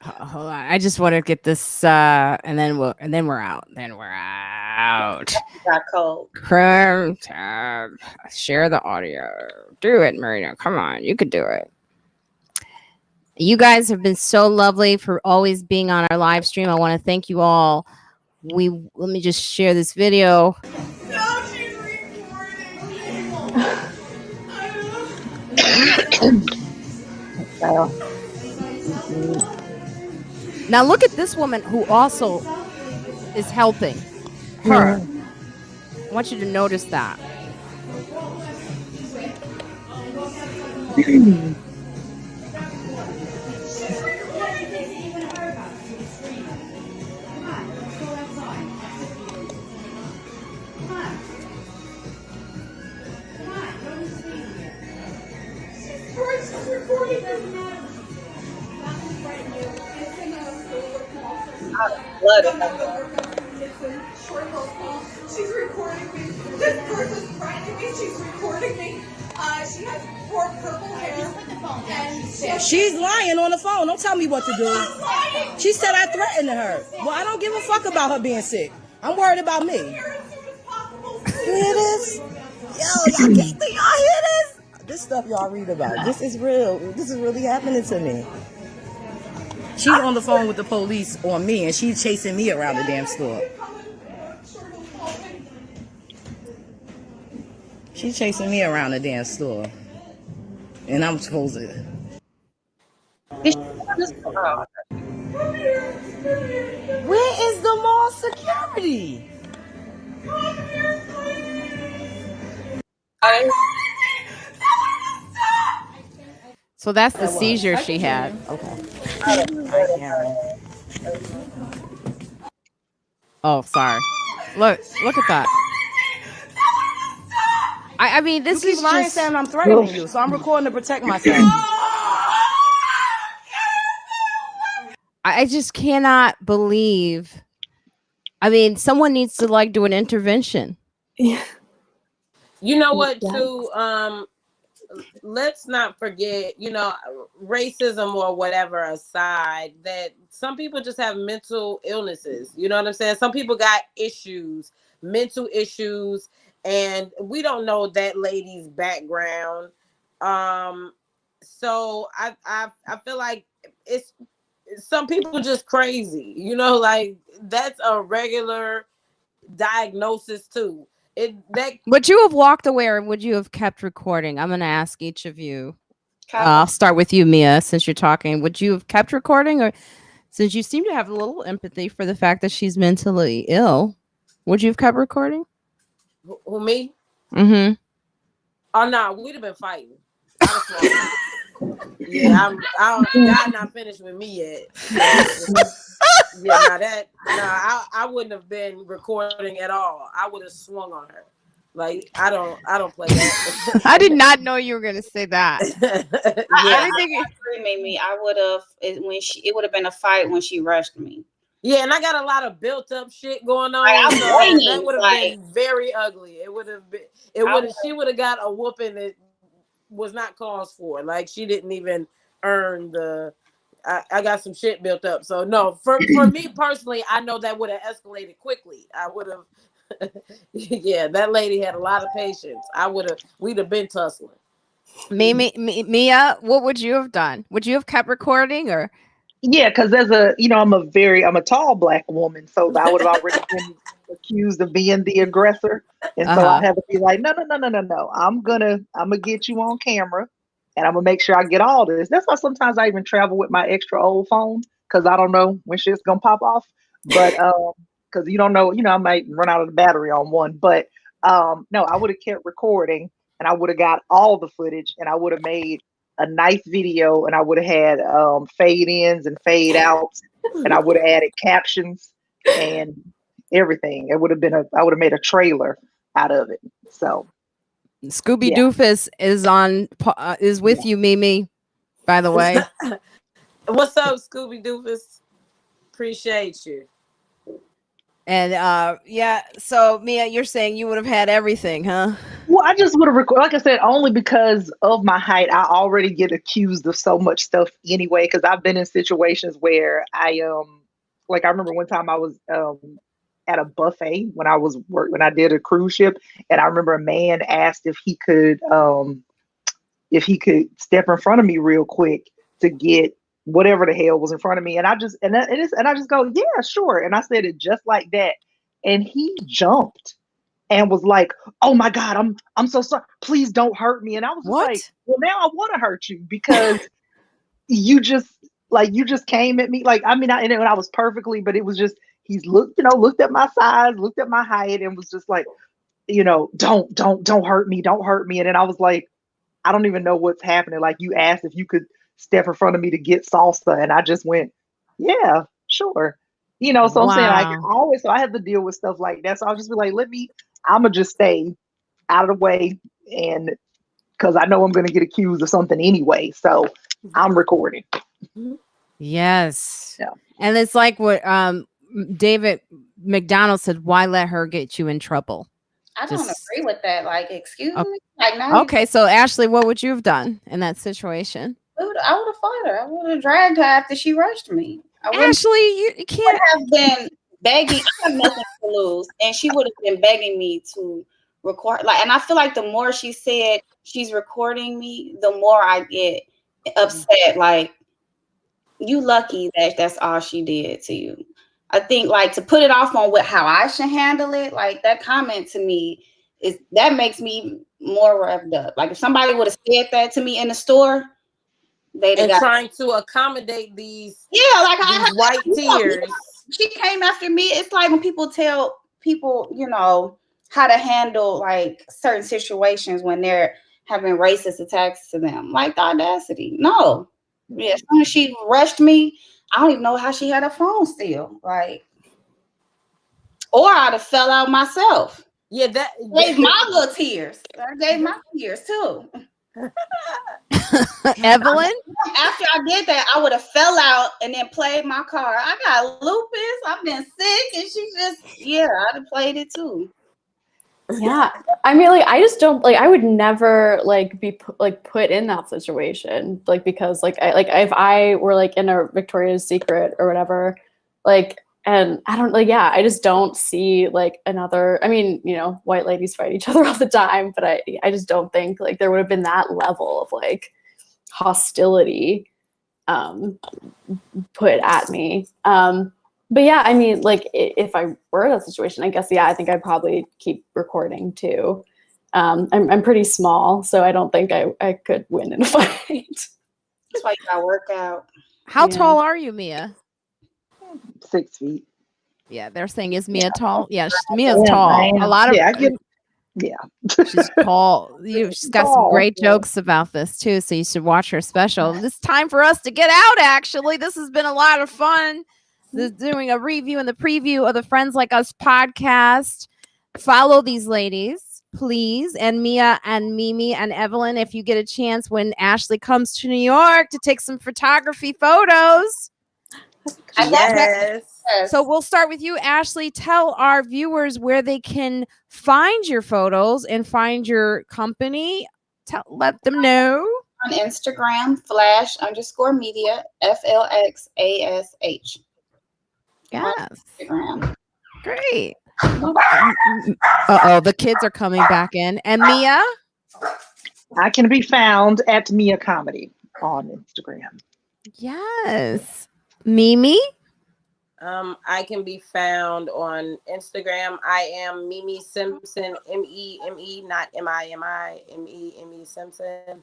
A: Hold on. I just want to get this and then we're out. Then we're out. out.
C: Got cold.
A: Chrome tab. Share the audio. Do it, Marina. Come on. You could do it. You guys have been so lovely for always being on our live stream. I want to thank you all. Let me just share this video.
G: No, she's
A: Now look at this woman who also is helping her. I want you to notice that.
G: She's recording me. This person's threatening me. She's recording me. She has poor purple hair. And
E: She's lying on the phone. Don't tell me what to do. She said I threatened her. Well, I don't give a fuck about her being sick. I'm worried about me. You hear this? Yo, y'all hear this? This stuff y'all read about. This is real. This is really happening to me. She's on the phone with the police on me, and she's chasing me around the damn store. She's chasing me around the damn store. And I'm supposed to. Where is the mall security?
A: So that's the seizure she had.
E: Okay.
A: Oh, sorry. Look at that. I mean, this is
E: lying
A: just.
E: saying I'm threatening you, so I'm recording to protect myself.
A: I just cannot believe. I mean, someone needs to like do an intervention.
B: Yeah.
F: You know what, too? Let's not forget, racism or whatever aside, that some people just have mental illnesses. You know what I'm saying? Some people got issues, mental issues, and we don't know that lady's background. So I feel like it's some people just crazy. Like that's a regular diagnosis too.
A: Would you have walked away or would you have kept recording? I'm going to ask each of you. I'll start with you, Mia, since you're talking. Would you have kept recording, or since you seem to have a little empathy for the fact that she's mentally ill, would you have kept recording?
F: Who, me?
A: Mm-hmm.
F: Oh no, we'd have been fighting. Yeah, God not finished with me yet. Yeah, I wouldn't have been recording at all. I would have swung on her. Like I don't play that.
A: I did not know you were gonna say that.
C: I agree, Mimi. I would have it would have been a fight when she rushed me.
F: Yeah, and I got a lot of built up shit going on.
C: Like,
F: that would have been very ugly. It would have been. She would have got a whooping that was not caused for. Like she didn't even earn the. I got some shit built up. So no, for me personally, I know that would have escalated quickly. I would have. Yeah, that lady had a lot of patience. We'd have been tussling.
A: Mia, what would you have done? Would you have kept recording or? Yeah,
D: because I'm a tall Black woman, so I would have already been accused of being the aggressor, and so I have to be like, no, I'm gonna get you on camera, and I'm gonna make sure I get all this. That's why sometimes I even travel with my extra old phone, because I don't know when shit's gonna pop off, but because you don't know, I might run out of the battery on one, but no, I would have kept recording, and I would have got all the footage, and I would have made a nice video, and I would have had fade ins and fade outs, and I would have added captions and everything. I would have made a trailer out of it. So
A: Scooby Doofus is with you, Mimi, by the way.
F: What's up, Scooby Doofus? Appreciate you.
A: And so Mia, you're saying you would have had everything, huh?
D: Well, I just would have recorded, like I said, only because of my height. I already get accused of so much stuff anyway, because I've been in situations where I remember one time I was at a buffet when I did a cruise ship, and I remember a man asked if he could step in front of me real quick to get whatever the hell was in front of me, and I just go, yeah, sure, and I said it just like that, and he jumped and was like, oh my God, I'm so sorry, please don't hurt me, and I was just like, well, now I want to hurt you because you just came at me, like, I mean, I was perfectly, but it was just, he's looked at my size, looked at my height, and was just like, don't hurt me, don't hurt me. And then I was like, I don't even know what's happening. Like, you asked if you could step in front of me to get salsa, and I just went, yeah, sure. So I'm saying, like, I have to deal with stuff like that. So I'll just be like, I'm gonna just stay out of the way, and because I know I'm gonna get accused of something anyway. So I'm recording.
A: Yes.
D: Yeah.
A: And it's like what David McDonald said, why let her get you in trouble?
C: I don't agree with that. Like, excuse me. Like,
A: okay, so Ashley, what would you have done in that situation?
C: I would have fought her. I would have dragged her after she rushed me.
A: Ashley, you can't
C: have been begging. I have nothing to lose, and she would have been begging me to record. Like, and I feel like the more she said she's recording me, the more I get upset. Like, you lucky that that's all she did to you. I think, like, to put it off on how I should handle it, like, that comment to me that makes me more revved up. Like, if somebody would have said that to me in the store,
F: trying to accommodate these
C: like
F: these white tears.
C: She came after me. It's like when people tell people, how to handle like certain situations when they're having racist attacks to them. Like, the audacity. No. Yeah, as soon as she rushed me, I don't even know how she had a phone still. Like, or I'd have fell out myself.
F: Yeah, that
C: gave my little tears. I gave my tears too.
A: Evelyn?
C: After I did that, I would have fell out and then played my card. I got lupus. I've been sick, and she just, I'd have played it too.
B: Yeah, I mean, like, I just don't, like, I would never like be put in that situation, like, because like if I were like in a Victoria's Secret or whatever, like, and I don't, like, I just don't see like another, I mean, white ladies fight each other all the time, but I just don't think like there would have been that level of like hostility put at me. But yeah, I mean, like, if I were in that situation, I guess, I think I'd probably keep recording too. I'm pretty small, so I don't think I could win in a fight.
C: That's why you gotta work out.
A: How tall are you, Mia?
D: 6 feet.
A: Yeah, they're saying, is Mia tall? Yeah, Mia's tall. A lot of she's tall. She's got some great jokes about this too, so you should watch her special. It's time for us to get out. Actually, this has been a lot of fun. Doing a review and the preview of the Friends Like Us podcast. Follow these ladies, please, and Mia and Mimi and Evelyn, if you get a chance when Ashley comes to New York to take some photography photos.
F: Yes.
A: So we'll start with you, Ashley. Tell our viewers where they can find your photos and find your company. Let them know.
C: On Instagram, /media, FLXASH.
A: Yes.
C: Instagram.
A: Great. The kids are coming back in. And Mia?
D: I can be found at Mia Comedy on Instagram.
A: Yes. Mimi?
F: I can be found on Instagram. I am Meme Simpson, MEME, not MIMI, MEME Simpson.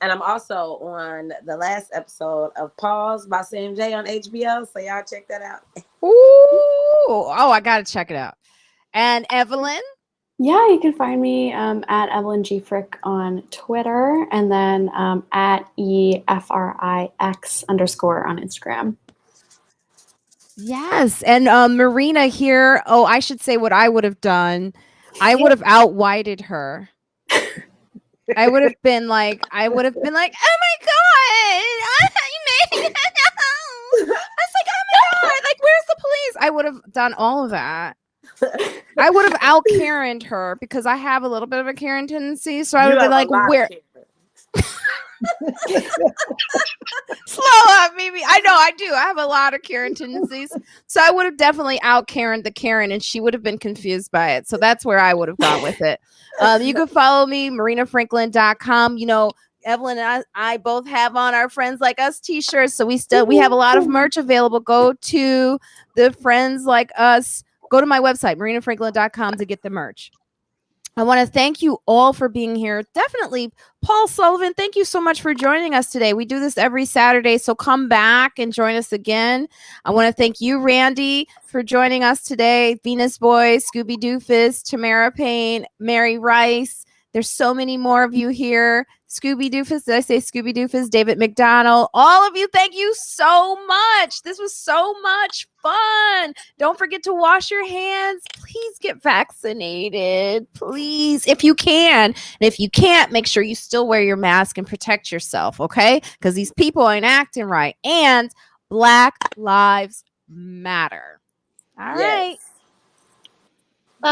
F: And I'm also on the last episode of Pause by Sam J on HBO. So y'all check that out.
A: Ooh. Oh, I got to check it out. And Evelyn?
B: Yeah, you can find me at Evelyn G. Frick on Twitter, and then at EFRIX _ on Instagram.
A: Yes. And Marina here. Oh, I should say what I would have done. I would have out-whited her. I would have been like, oh my God, you made it. I was like, oh my God, like, where's the police? I would have done all of that. I would have out Karen'd her because I have a little bit of a Karen tendency. So I would be like, where? Slow up, Mimi. I know. I do. I have a lot of Karen tendencies. So I would have definitely out Karen the Karen, and she would have been confused by it. So that's where I would have gone with it. You can follow me, marinayfranklin.com. You know, Evelyn and I both have on our Friends Like Us t-shirts. So we have a lot of merch available. Go to the Friends Like Us. Go to my website, marinayfranklin.com, to get the merch. I want to thank you all for being here. Definitely, Paul Sullivan, thank you so much for joining us today. We do this every Saturday, so come back and join us again. I want to thank you, Randy, for joining us today. Venus Boy, Scooby Doofus, Tamara Payne, Mary Rice. There's so many more of you here. Scooby Doofus, did I say Scooby Doofus? David McDonald, all of you, thank you so much. This was so much fun. Don't forget to wash your hands. Please get vaccinated, please, if you can. And if you can't, make sure you still wear your mask and protect yourself, okay? Because these people ain't acting right. And Black Lives Matter. All right.